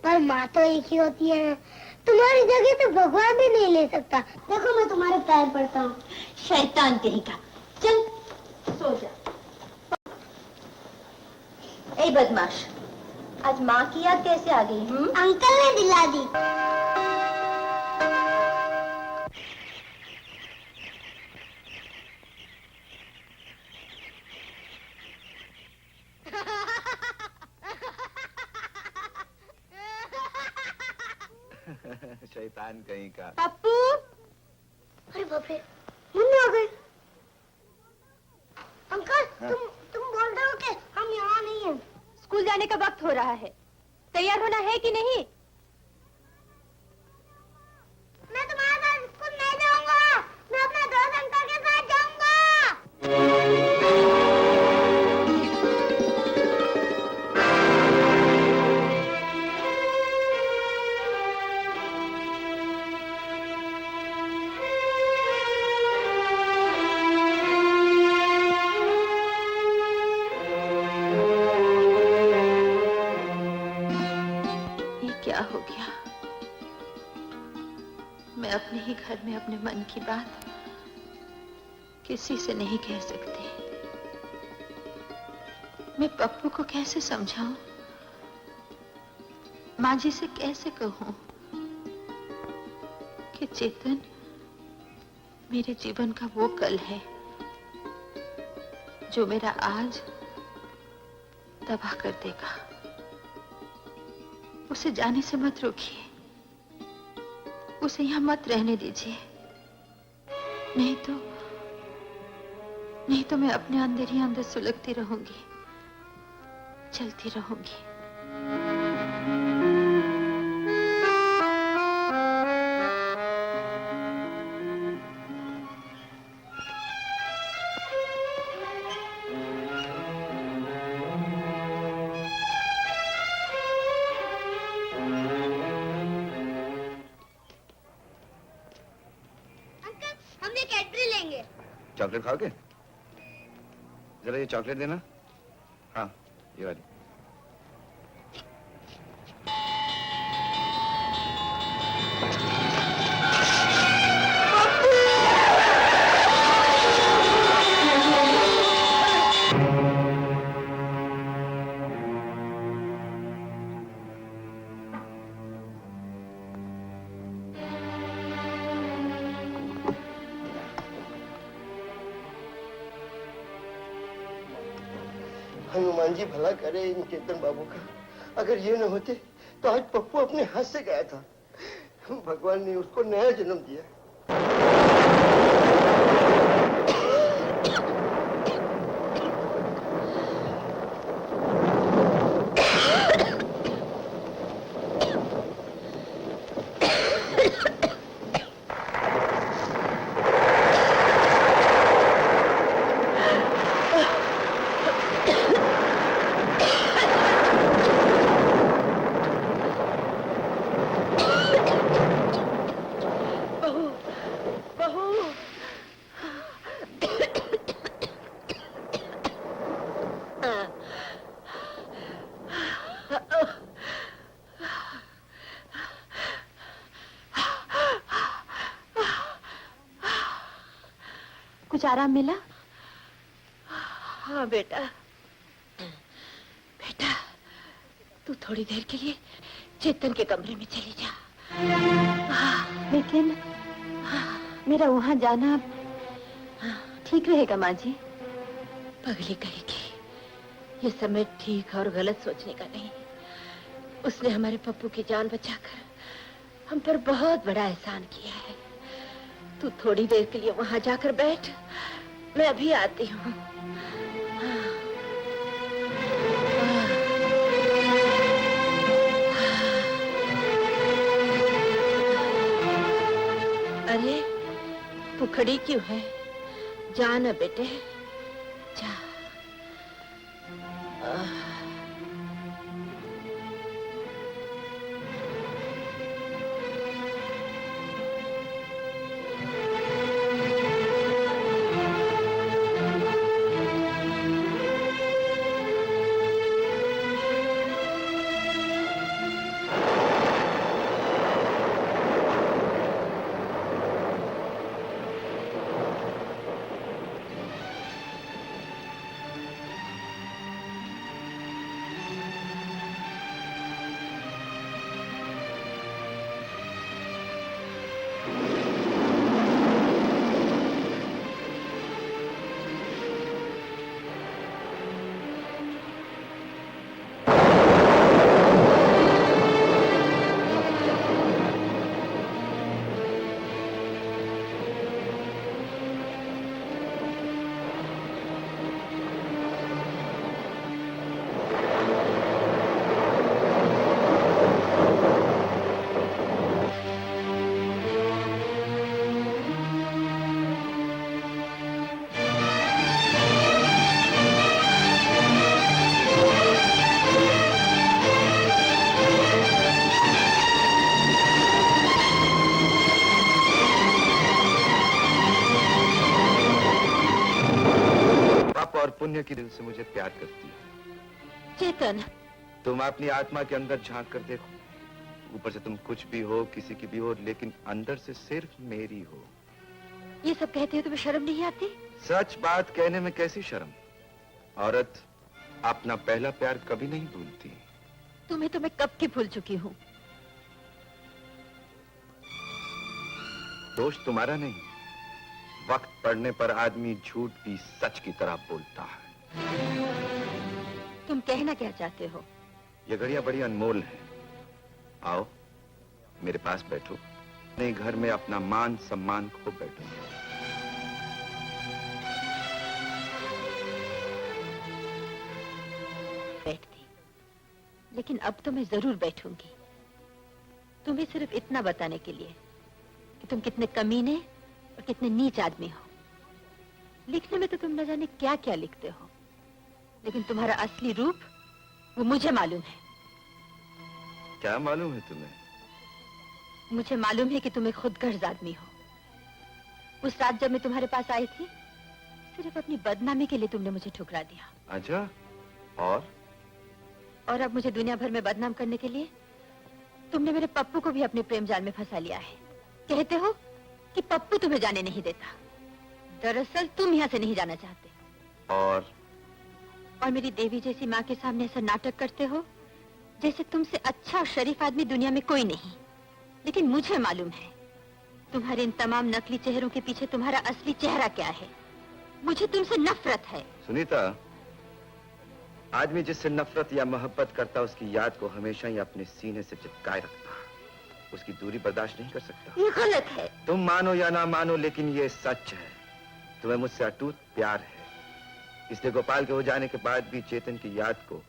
पर माँ तो एक ही होती है। तुम्हारी जगह तो भगवान भी नहीं ले सकता। देखो मैं तुम्हारे पैर पड़ता हूँ। शैतान कहीं का। चल सो जा। ए बदमाश, आज माँ की याद कैसे आ गई? अंकल ने दिला दी। शैतान कहीं का। पप्पू, अरे बाप रे, मम्मी आ गई। अंकल, तुम बोल रहे हो कि हम यहाँ नहीं हैं। स्कूल जाने का वक्त हो रहा है, तैयार होना है कि नहीं? मैं तुम्हारे साथ स्कूल नहीं जाऊंगा। मैं अपने दोस्त अंकल के साथ जाऊंगा। क्या हो गया? मैं अपने ही घर में अपने मन की बात किसी से नहीं कह सकती। मैं पप्पू को कैसे समझाऊं? माँ जी से कैसे कहूं कि चेतन मेरे जीवन का वो कल है जो मेरा आज तबाह कर देगा। उसे जाने से मत रोकिए, उसे यहां मत रहने दीजिए, नहीं तो मैं अपने अंदर ही अंदर सुलगती रहूंगी, चलती रहूंगी। हमने कैडबरी लेंगे। चॉकलेट खाओगे? जरा ये चॉकलेट देना। हाँ, ये वाली। हनुमान जी भला करे इन चेतन बाबू का। अगर ये न होते तो आज पप्पू अपने हाथ से गया था। भगवान ने उसको नया जन्म दिया। कुछ आराम मिला? हाँ बेटा, बेटा तू थोड़ी देर के लिए चेतन के कमरे में चली जा। लेकिन मेरा वहां जाना ठीक रहेगा माँ जी? पगली कहेगी ये समय ठीक और गलत सोचने का नहीं। उसने हमारे पप्पू की जान बचाकर हम पर बहुत बड़ा एहसान किया है। तू थोड़ी देर के लिए वहां जाकर बैठ, मैं अभी आती हूँ। अरे तू खड़ी क्यों है? जा ना बेटे, जा। और पुण्य की दिल से मुझे प्यार करती है। चेतन, तुम अपनी आत्मा के अंदर झांक कर देखो। ऊपर से तुम कुछ भी हो, किसी की भी हो, लेकिन अंदर से सिर्फ मेरी हो। ये सब कहते हो तुम्हें शर्म नहीं आती? सच बात कहने में कैसी शर्म? औरत अपना पहला प्यार कभी नहीं भूलती। तुम्हें तो मैं कब की भूल चुकी हूँ। दोष तुम्हारा नहीं, वक्त पड़ने पर आदमी झूठ भी सच की तरह बोलता है। तुम कहना क्या चाहते हो? ये घड़ियां बड़ी अनमोल हैं। आओ मेरे पास बैठो, अपने घर में अपना मान सम्मान खो बैठूंगा। बैठती, लेकिन अब तो मैं जरूर बैठूंगी, तुम्हें सिर्फ इतना बताने के लिए कि तुम कितने कमीने और कितने नीच आदमी हो। लिखने में तो तुम न जाने क्या क्या लिखते हो, लेकिन तुम्हारा असली रूप वो मुझे मालूम है। क्या मालूम है तुम्हें? मुझे मालूम है कि तुम एक खुदगर्ज आदमी हो। उस रात जब मैं तुम्हारे पास आई थी, सिर्फ अपनी बदनामी के लिए तुमने मुझे ठुकरा दिया। अच्छा, और अब मुझे दुनिया भर में बदनाम करने के लिए तुमने मेरे पप्पू को भी अपने प्रेम जाल में फंसा लिया है। कहते हो कि पप्पू तुम्हें जाने नहीं देता, दरअसल तुम यहाँ से नहीं जाना चाहते। और मेरी देवी जैसी माँ के सामने ऐसा नाटक करते हो जैसे तुमसे अच्छा और शरीफ आदमी दुनिया में कोई नहीं। लेकिन मुझे मालूम है तुम्हारे इन तमाम नकली चेहरों के पीछे तुम्हारा असली चेहरा क्या है। मुझे तुमसे नफरत है। सुनीता, आदमी जिससे नफरत या मोहब्बत करता उसकी याद को हमेशा ही अपने सीने से चिपकाए रखता, उसकी दूरी बर्दाश्त नहीं कर सकता। ये गलत है। तुम मानो या ना मानो, लेकिन ये सच है। तुम्हें मुझसे अटूट प्यार है, इसलिए गोपाल के हो जाने के बाद भी चेतन की याद को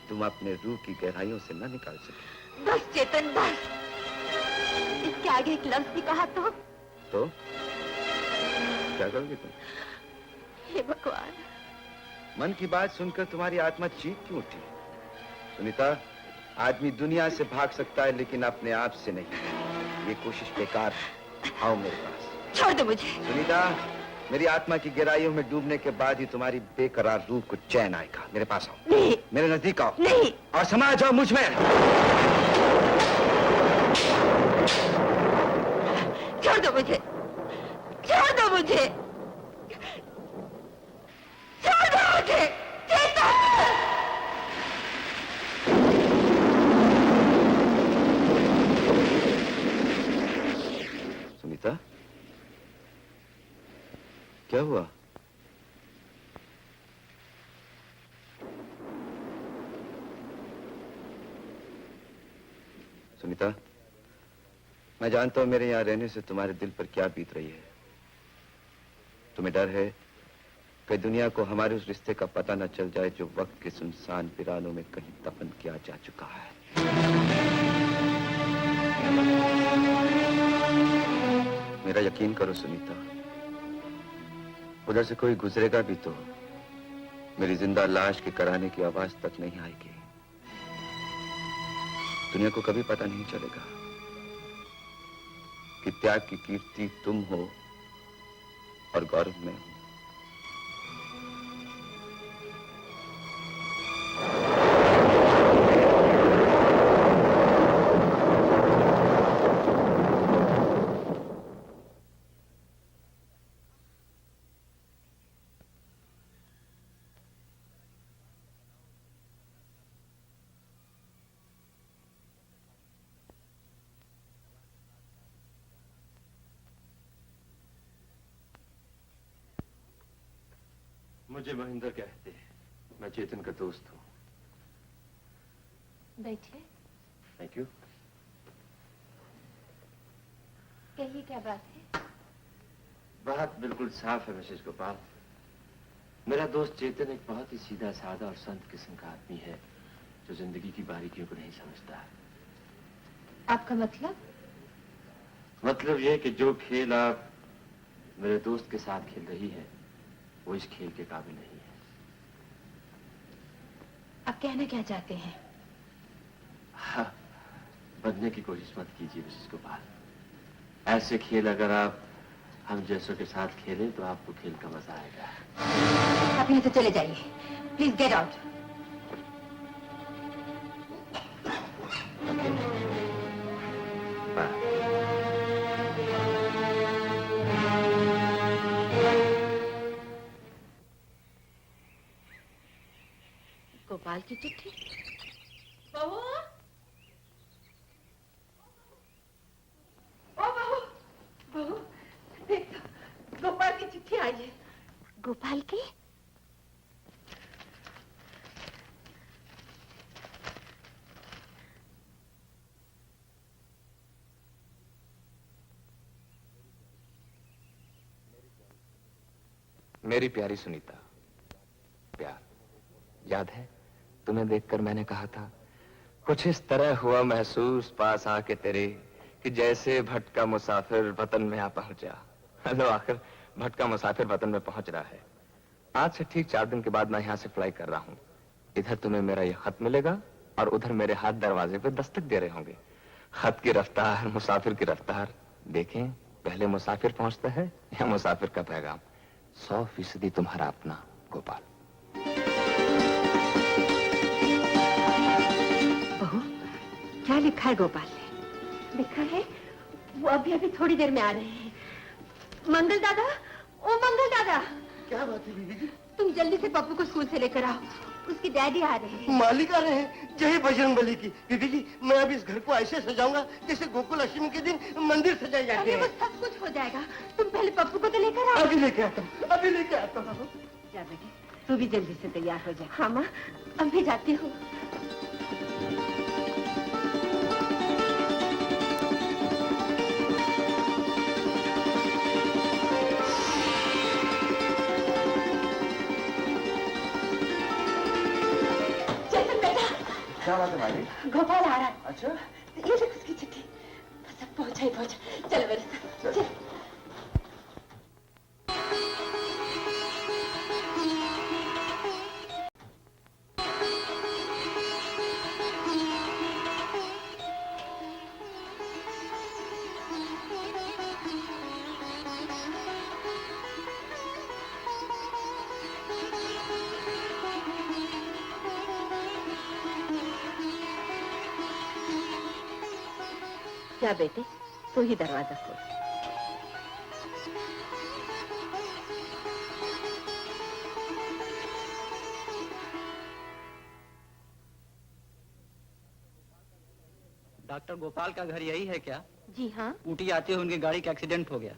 तुम अपने रूह की गहराइयों से न निकाल सके। बस चेतन, बस। इसके आगे एक लफ्ज भी कहा तो क्या करोगे तुम? हे भगवान, मन की बात सुनकर तुम्हारी आत्मा चीख क्यों उठी? सुनीता, आदमी दुनिया से भाग सकता है लेकिन अपने आप से नहीं। ये कोशिश बेकार है। आओ मेरे पास। छोड़ दो मुझे। सुनीता, मेरी आत्मा की गहराइयों में डूबने के बाद ही तुम्हारी बेकरार रूह को चैन आएगा। मेरे पास आओ। नहीं। मेरे नजदीक आओ। नहीं। और समा जाओ मुझ में। छोड़ दो मुझे, छोड़ दो मुझे, छोड़ दो मुझे। सुनीता, क्या हुआ? सुनीता, मैं जानता हूं मेरे यहाँ रहने से तुम्हारे दिल पर क्या बीत रही है। तुम्हें डर है कि दुनिया को हमारे उस रिश्ते का पता न चल जाए जो वक्त के सुनसान वीरानों में कहीं दफन किया जा चुका है। मेरा यकीन करो सुनीता, उधर से कोई गुजरेगा भी तो मेरी जिंदा लाश के कराने की आवाज तक नहीं आएगी। दुनिया को कभी पता नहीं चलेगा कि त्याग की कीर्ति तुम हो और गौरव मैं हूं। मुझे महेंद्र कहते हैं, मैं चेतन का दोस्त हूँ। बैठिए। Thank you. कहिए क्या बात है? बात बिल्कुल साफ है मिसेस गोपाल। मेरा दोस्त चेतन एक बहुत ही सीधा साधा और संत किस्म का आदमी है जो जिंदगी की बारीकियों को नहीं समझता है। आपका मतलब? मतलब यह कि जो खेल आप मेरे दोस्त के साथ खेल रही है वो इस खेल के काबिल नहीं है। आप कहना क्या चाहते हैं? हाँ, बनने की कोशिश मत कीजिए मिसेस गोपाल। ऐसे खेल अगर आप हम जैसों के साथ खेलें तो आपको खेल का मजा आएगा। आप यहाँ से चले जाइए। Please get out. गोपाल की चिट्ठी। बहू, ओ बहू, बहू देख तो, गोपाल की चिट्ठी आई है। गोपाल की? मेरी प्यारी सुनीता, प्यार याद है? तुम्हें देखकर मैंने कहा था कुछ इस तरह हुआ महसूस पास आके तेरे कि जैसे भटका मुसाफिर वतन में आ पहुंचा। लो आखिर भटका मुसाफिर वतन में पहुंच रहा है। आज से ठीक 4 दिन के बाद मैं यहाँ से फ्लाई कर रहा हूँ। इधर तुम्हें मेरा ये खत मिलेगा और उधर मेरे हाथ दरवाजे पे दस्तक दे रहे होंगे। खत की रफ्तार, मुसाफिर की रफ्तार देखें, पहले मुसाफिर पहुंचता है या मुसाफिर का पैगाम। 100% तुम्हारा अपना गोपाल। बहू, क्या लिखा है गोपाल ने? लिखा है वो अभी अभी थोड़ी देर में आ रहे हैं। मंगल दादा, ओ मंगल दादा। क्या बात है बीबी जी? तुम जल्दी से पप्पू को स्कूल से लेकर आओ, उसकी डैडी आ रहे हैं। मालिक आ रहे हैं? जय बजरंगबली की। बीबी जी, मैं अब इस घर को ऐसे सजाऊंगा जैसे गोकुल अष्टमी के दिन मंदिर सजाए जाते हैं। वो सब कुछ हो जाएगा, तुम पहले पप्पू को तो लेकर आओ। अभी लेके आता हूँ, अभी लेके आता हूँ। जा बेटे, तू भी जल्दी से तैयार हो जा। हाँ माँ, अब भी जाती हूँ। क्या बात है मालिक? गोपाल आ रहा है। अच्छा, ये देख उसकी चिट्ठी। बस अब पहुंचा ही पहुंचा। चलो मेरे साथ चल। जा बेटे, तू ही दरवाजा खोल। डॉक्टर गोपाल का घर यही है क्या? जी हाँ। ऊटी आते हुए उनकी गाड़ी का एक्सीडेंट हो गया।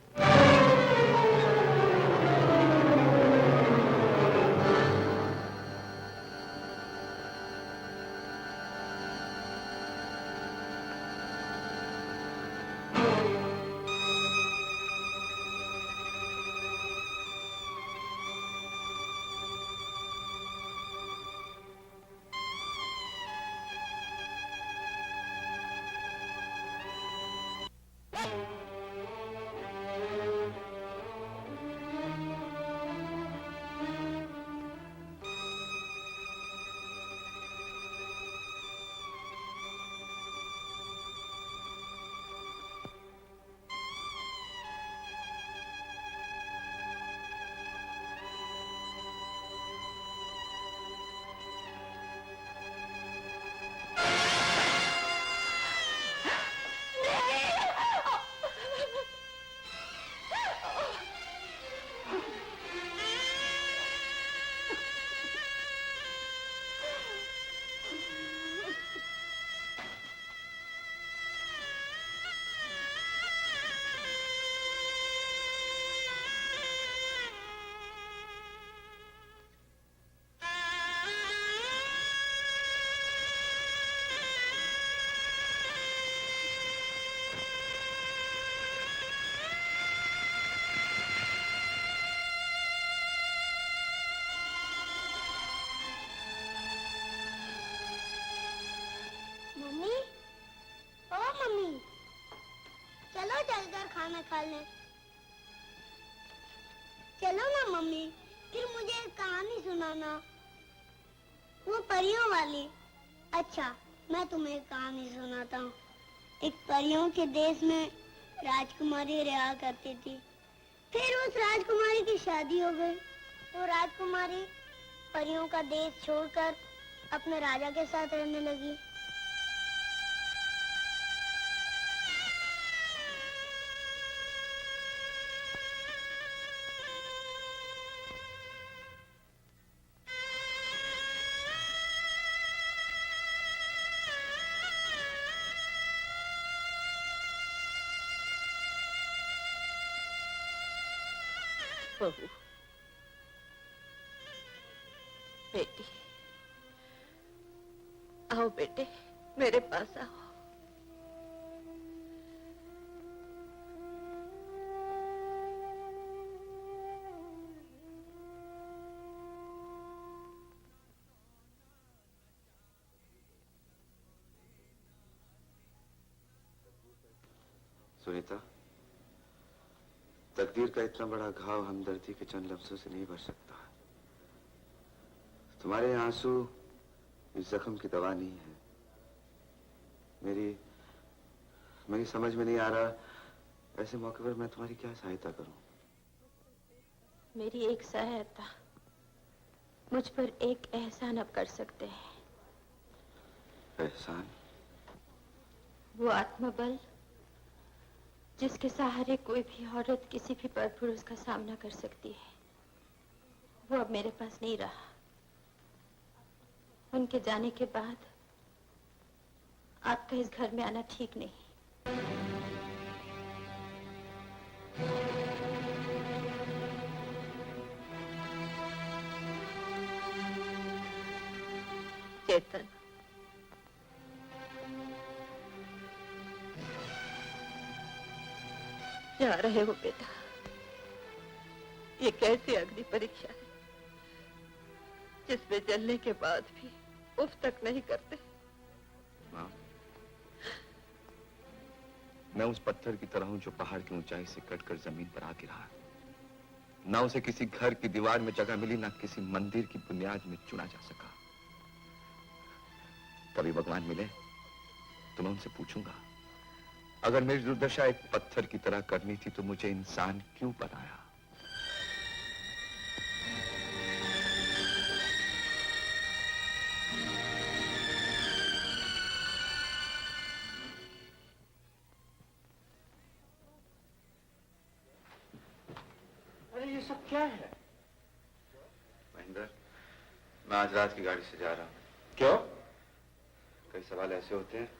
मम्मी, ओ मम्मी, चलो चलकर खाना खा लें। चलो ना मम्मी, फिर मुझे एक कहानी सुनाना, वो परियों वाली। अच्छा, मैं तुम्हें एक कहानी सुनाता हूँ। एक परियों के देश में राजकुमारी रहा करती थी। फिर उस राजकुमारी की शादी हो गई। वो राजकुमारी परियों का देश छोड़कर अपने राजा के साथ रहने लगी। बहू, बेटी, आओ बेटे, मेरे पास आओ। सुनीता, तकदीर का इतना बड़ा घाव हमदर्दी के चंद लफ्जों से नहीं भर सकता। तुम्हारे आंसू इस जख्म की दवा नहीं है। मेरी समझ में नहीं आ रहा, ऐसे मौके पर मैं तुम्हारी क्या सहायता करूं? मेरी एक सहायता, मुझ पर एक एहसान अब कर सकते हैं। एहसान? वो आत्मबल जिसके सहारे कोई भी औरत किसी भी पर पुरुष का सामना कर सकती है, वो अब मेरे पास नहीं रहा। उनके जाने के बाद आपका इस घर में आना ठीक नहीं। चेतन, जा रहे हो बेटा? ये कैसी अग्नि परीक्षा है जिसमें जलने के बाद भी उफ तक नहीं करते? माँ, मैं उस पत्थर की तरह हूं जो पहाड़ की ऊंचाई से कटकर जमीन पर आ गिरा। ना उसे किसी घर की दीवार में जगह मिली, ना किसी मंदिर की बुनियाद में चुना जा सका। कभी भगवान मिले तो मैं उनसे पूछूंगा, अगर मेरी दुर्दशा एक पत्थर की तरह करनी थी तो मुझे इंसान क्यों बनाया? अरे ये सब क्या है? महेंद्र, मैं आज रात की गाड़ी से जा रहा हूं। क्यों? कई सवाल ऐसे होते हैं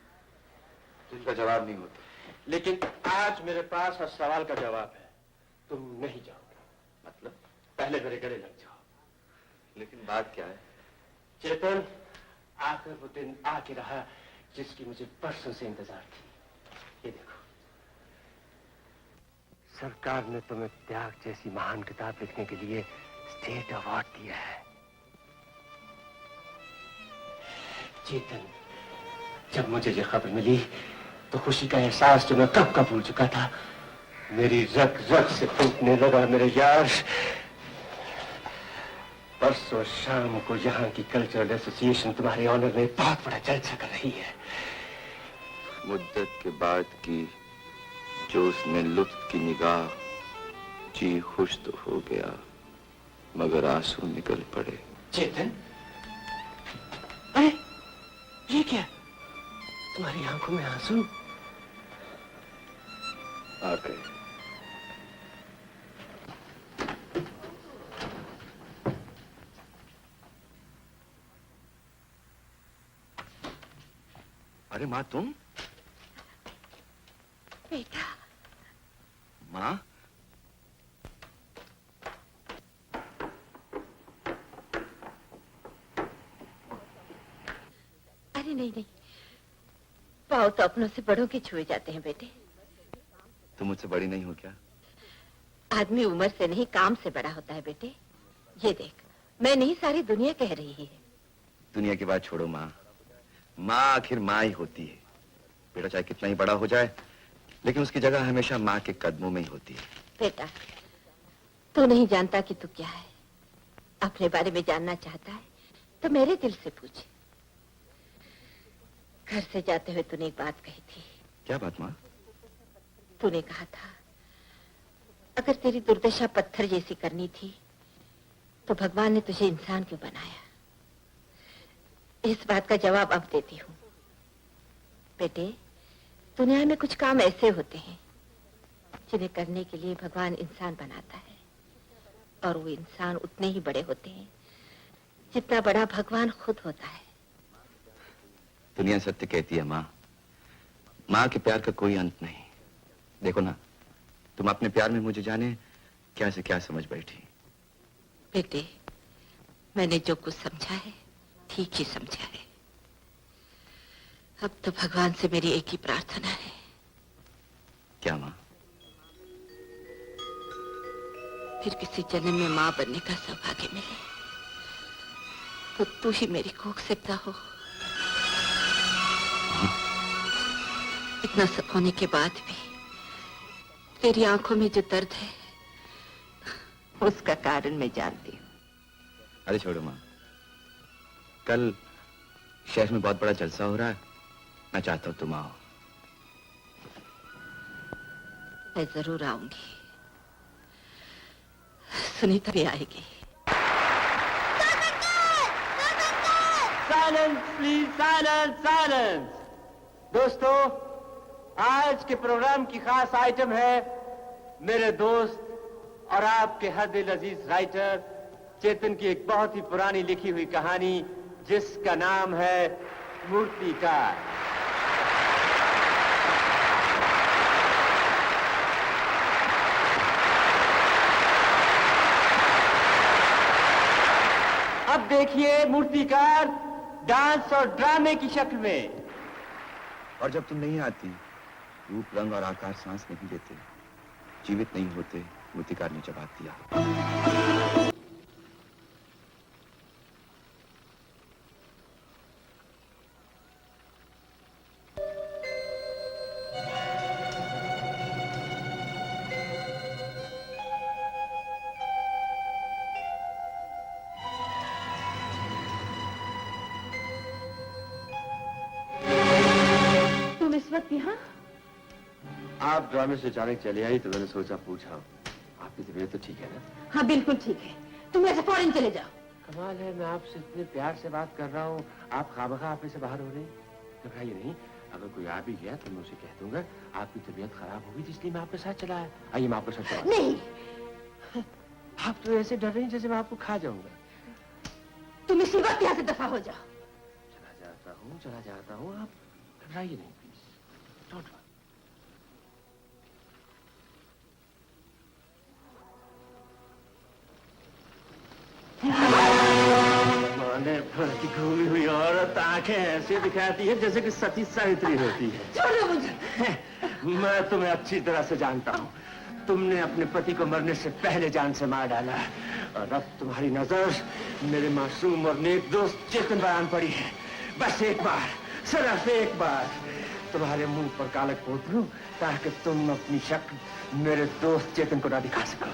जिनका जवाब नहीं होता। लेकिन आज मेरे पास हर सवाल का जवाब है। तुम नहीं जाओगे। मतलब? पहले मेरे गले लग जाओ। लेकिन बात क्या है? चेतन, आखिर वो दिन आके रहा जिसकी मुझे बरसों से इंतजार थी। ये देखो, सरकार ने तुम्हें त्याग जैसी महान किताब लिखने के लिए स्टेट अवार्ड दिया है। चेतन, जब मुझे ये खबर मिली तो खुशी का एहसास जो मैं कब का भूल चुका था, मेरी रग रग से टूटने लगा मेरे यार। परसों शाम को यहाँ की कल्चरल एसोसिएशन तुम्हारे ऑनर में बहुत बड़ा जलसा कर रही है। मुद्दत के बाद की जो उसने लुत्फ की निगाह, जी खुश तो हो गया मगर आंसू निकल पड़े। चेतन, अरे ये क्या? तुम्हारी आंखों में आंसू आ गए। अरे माँ, तुम? बेटा। माँ? अरे नहीं नहीं, पाँव तो अपनों से बड़ों के छुए जाते हैं बेटे। तुम मुझसे बड़ी नहीं हो क्या? आदमी उम्र से नहीं काम से बड़ा होता है बेटे। ये देख, मैं नहीं सारी दुनिया कह रही है। दुनिया की बात छोड़ो माँ। माँ आखिर माँ ही होती है। बेटा चाहे कितना ही बड़ा हो जाए, लेकिन उसकी जगह हमेशा माँ के कदमों में ही होती है। बेटा, तू नहीं जानता कि तू क्या है। अपने बारे में जानना चाहता है तो मेरे दिल से पूछ। घर से जाते हुए तूने एक बात कही थी। क्या बात माँ? तूने कहा था, अगर तेरी दुर्दशा पत्थर जैसी करनी थी तो भगवान ने तुझे इंसान क्यों बनाया? इस बात का जवाब अब देती हूँ। बेटे, दुनिया में कुछ काम ऐसे होते हैं जिन्हें करने के लिए भगवान इंसान बनाता है, और वो इंसान उतने ही बड़े होते हैं जितना बड़ा भगवान खुद होता है। दुनिया सत्य कहती है माँ। माँ के प्यार का कोई अंत नहीं। देखो ना, तुम अपने प्यार में मुझे जाने क्या से क्या समझ बैठी? बेटे, मैंने जो कुछ समझा है ठीक ही समझा है। अब तो भगवान से मेरी एक ही प्रार्थना है। क्या माँ? फिर किसी जन्म में माँ बनने का सौभाग्य मिले तो तू ही मेरी कोख से पैदा हो। इतना सब होने के बाद भी तेरी आंखों में जो दर्द है उसका कारण मैं जानती हूँ। अरे छोड़ो माँ, कल शहर में बहुत बड़ा जलसा हो रहा है, मैं चाहता हूँ तुम आओ। मैं जरूर आऊंगी। सुनीता भी आएगी। Silence please, silence, silence. दोस्तों, आज के प्रोग्राम की खास आइटम है मेरे दोस्त और आपके हर दिल अजीज राइटर चेतन की एक बहुत ही पुरानी लिखी हुई कहानी जिसका नाम है मूर्तिकार। अब देखिए मूर्तिकार डांस और ड्रामे की शक्ल में। और जब तुम नहीं आती, रूप रंग और आकार सांस नहीं लेते, जीवित नहीं होते, मूर्तिकार ने जवाब दिया। तुम इस वक्त यहाँ? आप ड्रामे से जाने चले आई तो मैंने सोचा पूछा। आपकी तबीयत तो ठीक है ना? हाँ बिल्कुल ठीक है। तुम ऐसे फौरन चले जाओ। कमाल है, मैं आपसे इतने प्यार से बात कर रहा हूँ, आप खामखा आप से बाहर हो रहे हैं। घबराइए नहीं, अगर कोई आ भी गया तो मैं उसे कह दूंगा आपकी तबीयत खराब होगी इसलिए मैं आपके साथ चला आया। आइए मैं आपके साथ चला। नहीं, आप तो ऐसे डर रही हैं जैसे मैं आपको खा जाऊंगा। तुम इसी वक्त यहाँ से दफा हो जाओ। चला जाता हूँ, आप घबराइए नहीं प्लीज। Don't worry. माने भर की घूमी हुई औरत आंखें ऐसे दिखाती है जैसे कि सती सावित्री होती है। छोड़ो मुझे। मैं तुम्हें अच्छी तरह से जानता हूँ। तुमने अपने पति को मरने से पहले जान से मार डाला और अब तुम्हारी नजर मेरे मासूम और नेक दोस्त चेतन पर आन पड़ी है। बस एक बार, सिर्फ एक बार तुम्हारे मुंह पर कालक पोत लूं ताकि तुम अपनी शक्ल मेरे दोस्त चेतन को ना दिखा सको।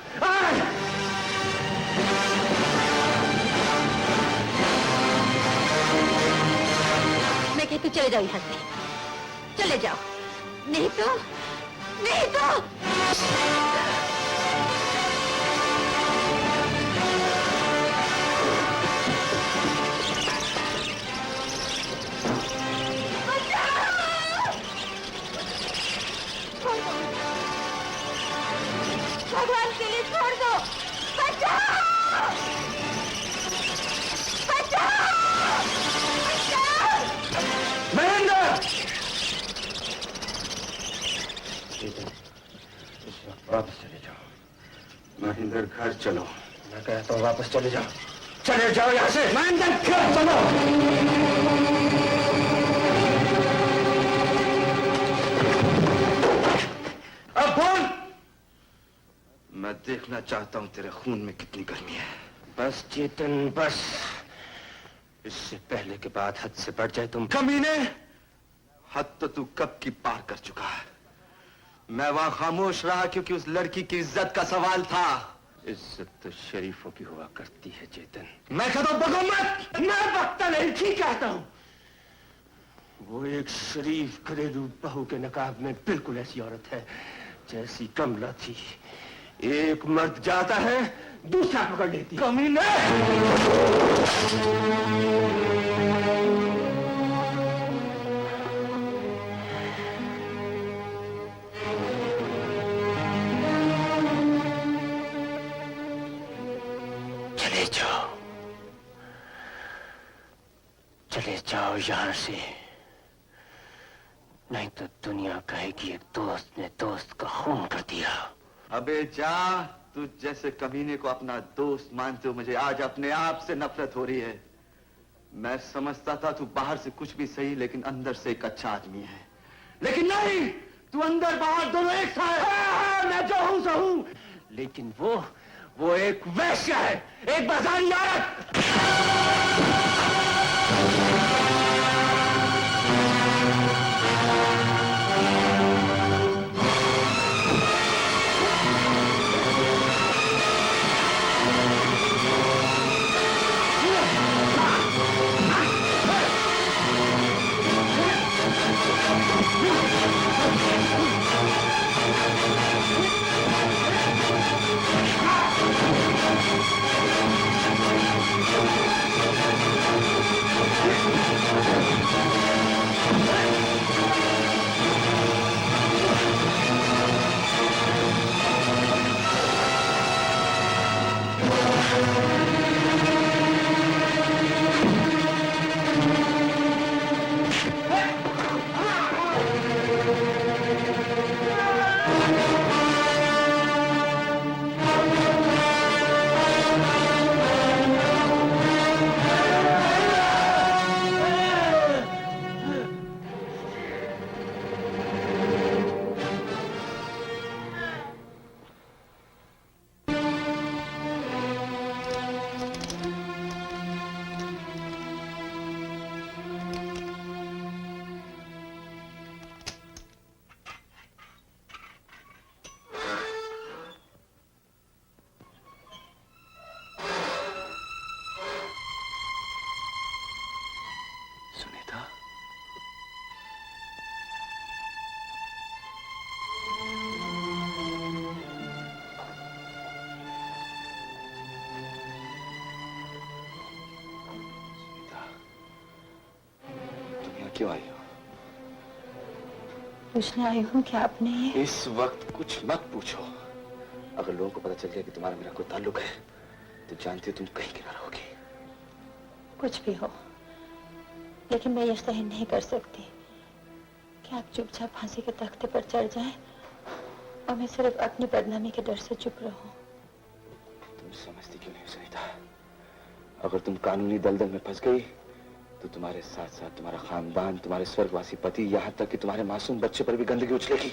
मैं कहती चले जाओ यहाँ से, चले जाओ, नहीं तो भगवान के लिए छोड़ दो। बचाओ! महेंद्र! वापस चले जाओ। महेंद्र घर चलो। मैं कहता हूँ वापस चले जाओ। चले जाओ यहाँ से। महेंद्र घर चलो। अब बोल। मैं देखना चाहता हूँ तेरे खून में कितनी गर्मी है। बस चेतन बस। इससे पहले के बाद हद से बढ़ जाए तुम। कमीने, हद तो तू कब की पार कर चुका है। मैं वहां खामोश रहा क्योंकि उस लड़की की इज्जत का सवाल था। इज्जत तो शरीफों की हुआ करती है चेतन। मैं कहता हूं बको मत। मैं बकता नहीं, ठीक कहता हूं। वो एक शरीफ घरेलू बहू के नकाब में बिल्कुल ऐसी औरत है जैसी कमला थी। एक मर्द जाता है, दूसरा पकड़ लेती। कमीने! चले जाओ, चले जाओ यहां से, नहीं तो दुनिया कहेगी एक दोस्त ने दोस्त का खून कर दिया। अबे जा, तुझ जैसे कमीने को अपना दोस्त मानते हो मुझे आज अपने आप से नफरत हो रही है। मैं समझता था तू बाहर से कुछ भी सही लेकिन अंदर से एक अच्छा आदमी है, लेकिन नहीं, तू अंदर बाहर दोनों एक सा है। मैं जो हूं सो हूं, लेकिन वो एक वैश्य है, एक बाजारी औरत। क्यों आई हो? पूछने आई हूँ कि आपने इस वक्त कुछ मत पूछो। अगर लोगों को पता चल गया कि तुम्हारा मेरा कोई ताल्लुक है तो जानती हो तुम कहीं की ना रहोगी। कुछ भी हो, लेकिन मैं ये सही नहीं कर सकती कि आप चुपचाप फांसी के तख्ते पर चढ़ जाएं और मैं सिर्फ अपनी बदनामी के डर से चुप रहूं। तुम समझती क्यों नहीं सुनीता? अगर तुम कानूनी दलदल में फंस गई तो तुम्हारे साथ साथ तुम्हारा खानदान, तुम्हारे स्वर्गवासी पति, यहाँ तक कि तुम्हारे मासूम बच्चे पर भी गंदगी उछलेगी।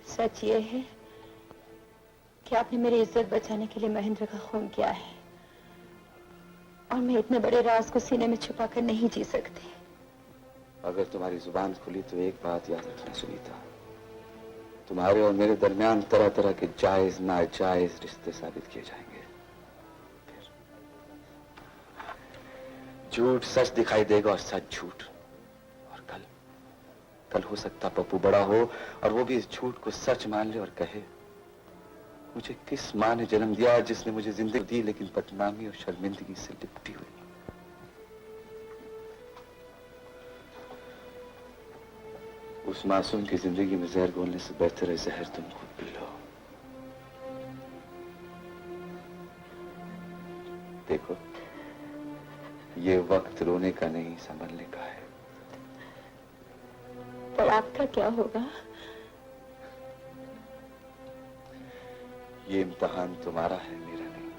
सच ये है कि आपने मेरी इज्जत बचाने के लिए महेंद्र का खून किया है और मैं इतने बड़े राज को सीने में छुपा कर नहीं जी सकती। अगर तुम्हारी जुबान खुली तो एक बात याद रखना सुनीता, तुम्हारे और मेरे दरमियान तरह तरह के जायज नाजायज रिश्ते साबित किए जाएंगे। झूठ सच दिखाई देगा और सच झूठ। और कल हो सकता पप्पू बड़ा हो और वो भी इस झूठ को सच मान ले और कहे, मुझे किस माँ ने जन्म दिया जिसने मुझे जिंदगी दी लेकिन बदनामी और शर्मिंदगी से लिपटी हुई। उस मासूम की जिंदगी में जहर घोलने से बेहतर है जहर तुम खुद पी लो। देखो, ये वक्त रोने का नहीं संभलने का है। पर आपका क्या होगा? ये इम्तिहान तुम्हारा है, मेरा नहीं।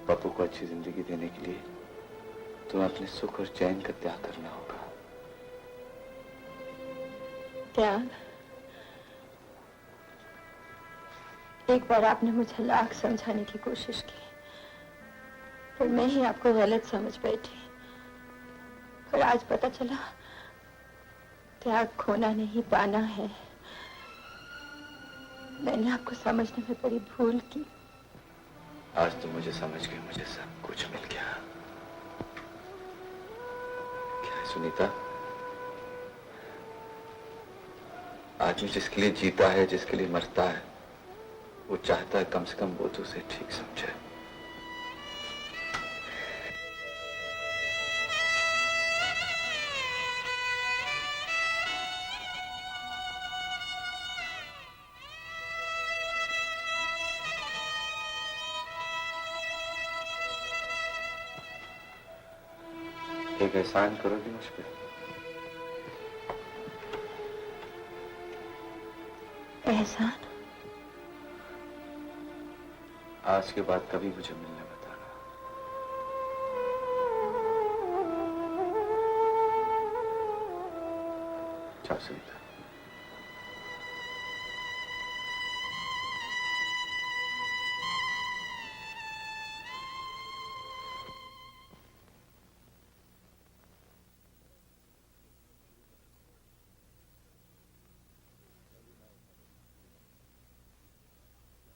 पप्पू को अच्छी जिंदगी देने के लिए तुम्हें अपने सुख और चैन का त्याग करना होगा। त्याग? एक बार आपने मुझे लाख समझाने की कोशिश की, पर मैं ही आपको गलत समझ बैठी। पर आज पता चला त्याग खोना नहीं पाना है। मैंने आपको समझने में बड़ी भूल की। आज तुम मुझे समझ गए, मुझे सब कुछ मिल गया। क्या है सुनीता? आदमी जिसके लिए जीता है, जिसके लिए मरता है, वो चाहता है कम से कम वो तो उसे ठीक समझे। एक एहसान करोगी मुझ पे? एहसान, आज के बाद कभी मुझे मिलने मत आना। जाओ सुनीता।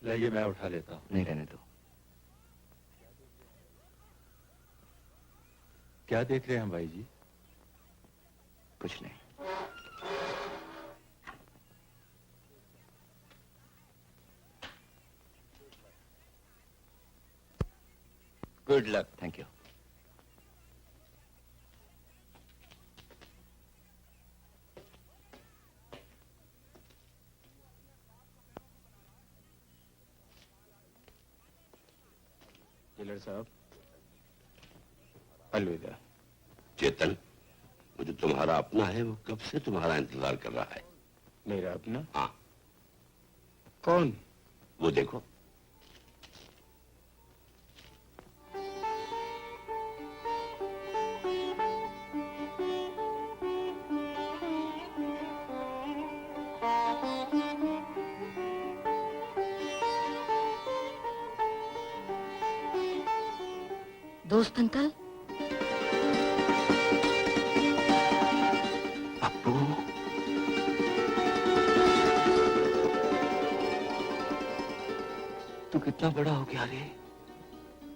लाइए मैं उठा लेता हूँ। नहीं, रहने दो। क्या देख रहे हैं भाई जी? कुछ नहीं। Good luck. Thank you. Taylor साहब, अलविदा। चेतन, वो जो तुम्हारा अपना है वो कब से तुम्हारा इंतजार कर रहा है? मेरा अपना? हाँ। कौन? वो देखो। दोस्त अंकल, अप्पू, तू कितना बड़ा हो गया रे?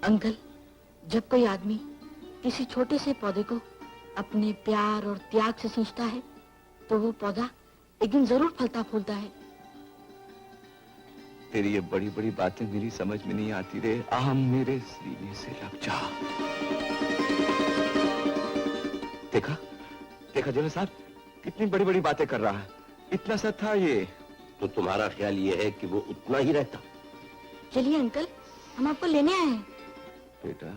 अंकल, जब कोई आदमी किसी छोटे से पौधे को अपने प्यार और त्याग से सींचता है तो वो पौधा एक दिन जरूर फलता फूलता है। तेरी ये बड़ी बड़ी बातें मेरी समझ में नहीं आती रे। आम मेरे सीने से लग जा। देखा देखा जेलर साहब, कितनी बड़ी बड़ी बातें कर रहा है। इतना सा था ये। तो तुम्हारा ख्याल ये है कि वो उतना ही रहता? चलिए अंकल, हम आपको लेने आए हैं। बेटा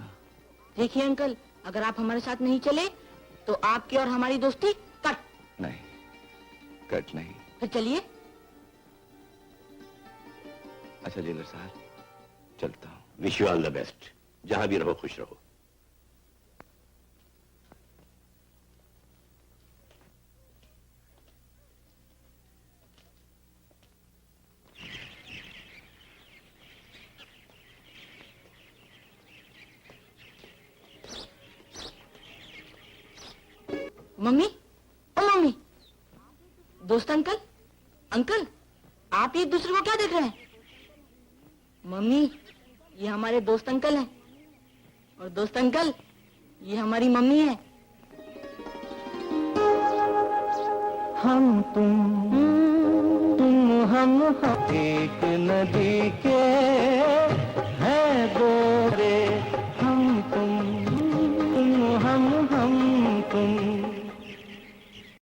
देखिए अंकल, अगर आप हमारे साथ नहीं चले तो आपकी और हमारी दोस्ती कट। नहीं, कट नहीं। फिर चलिए। अच्छा जेलर साहब, चलता हूँ। Wish you all the best. जहां भी रहो खुश रहो। मम्मी, ओ मम्मी, दोस्त अंकल, अंकल, आप एक दूसरे को क्या देख रहे हैं? मम्मी, ये हमारे दोस्त अंकल हैं, और दोस्त अंकल, ये हमारी मम्मी है। हम तुम हम एक नदी के हैं दो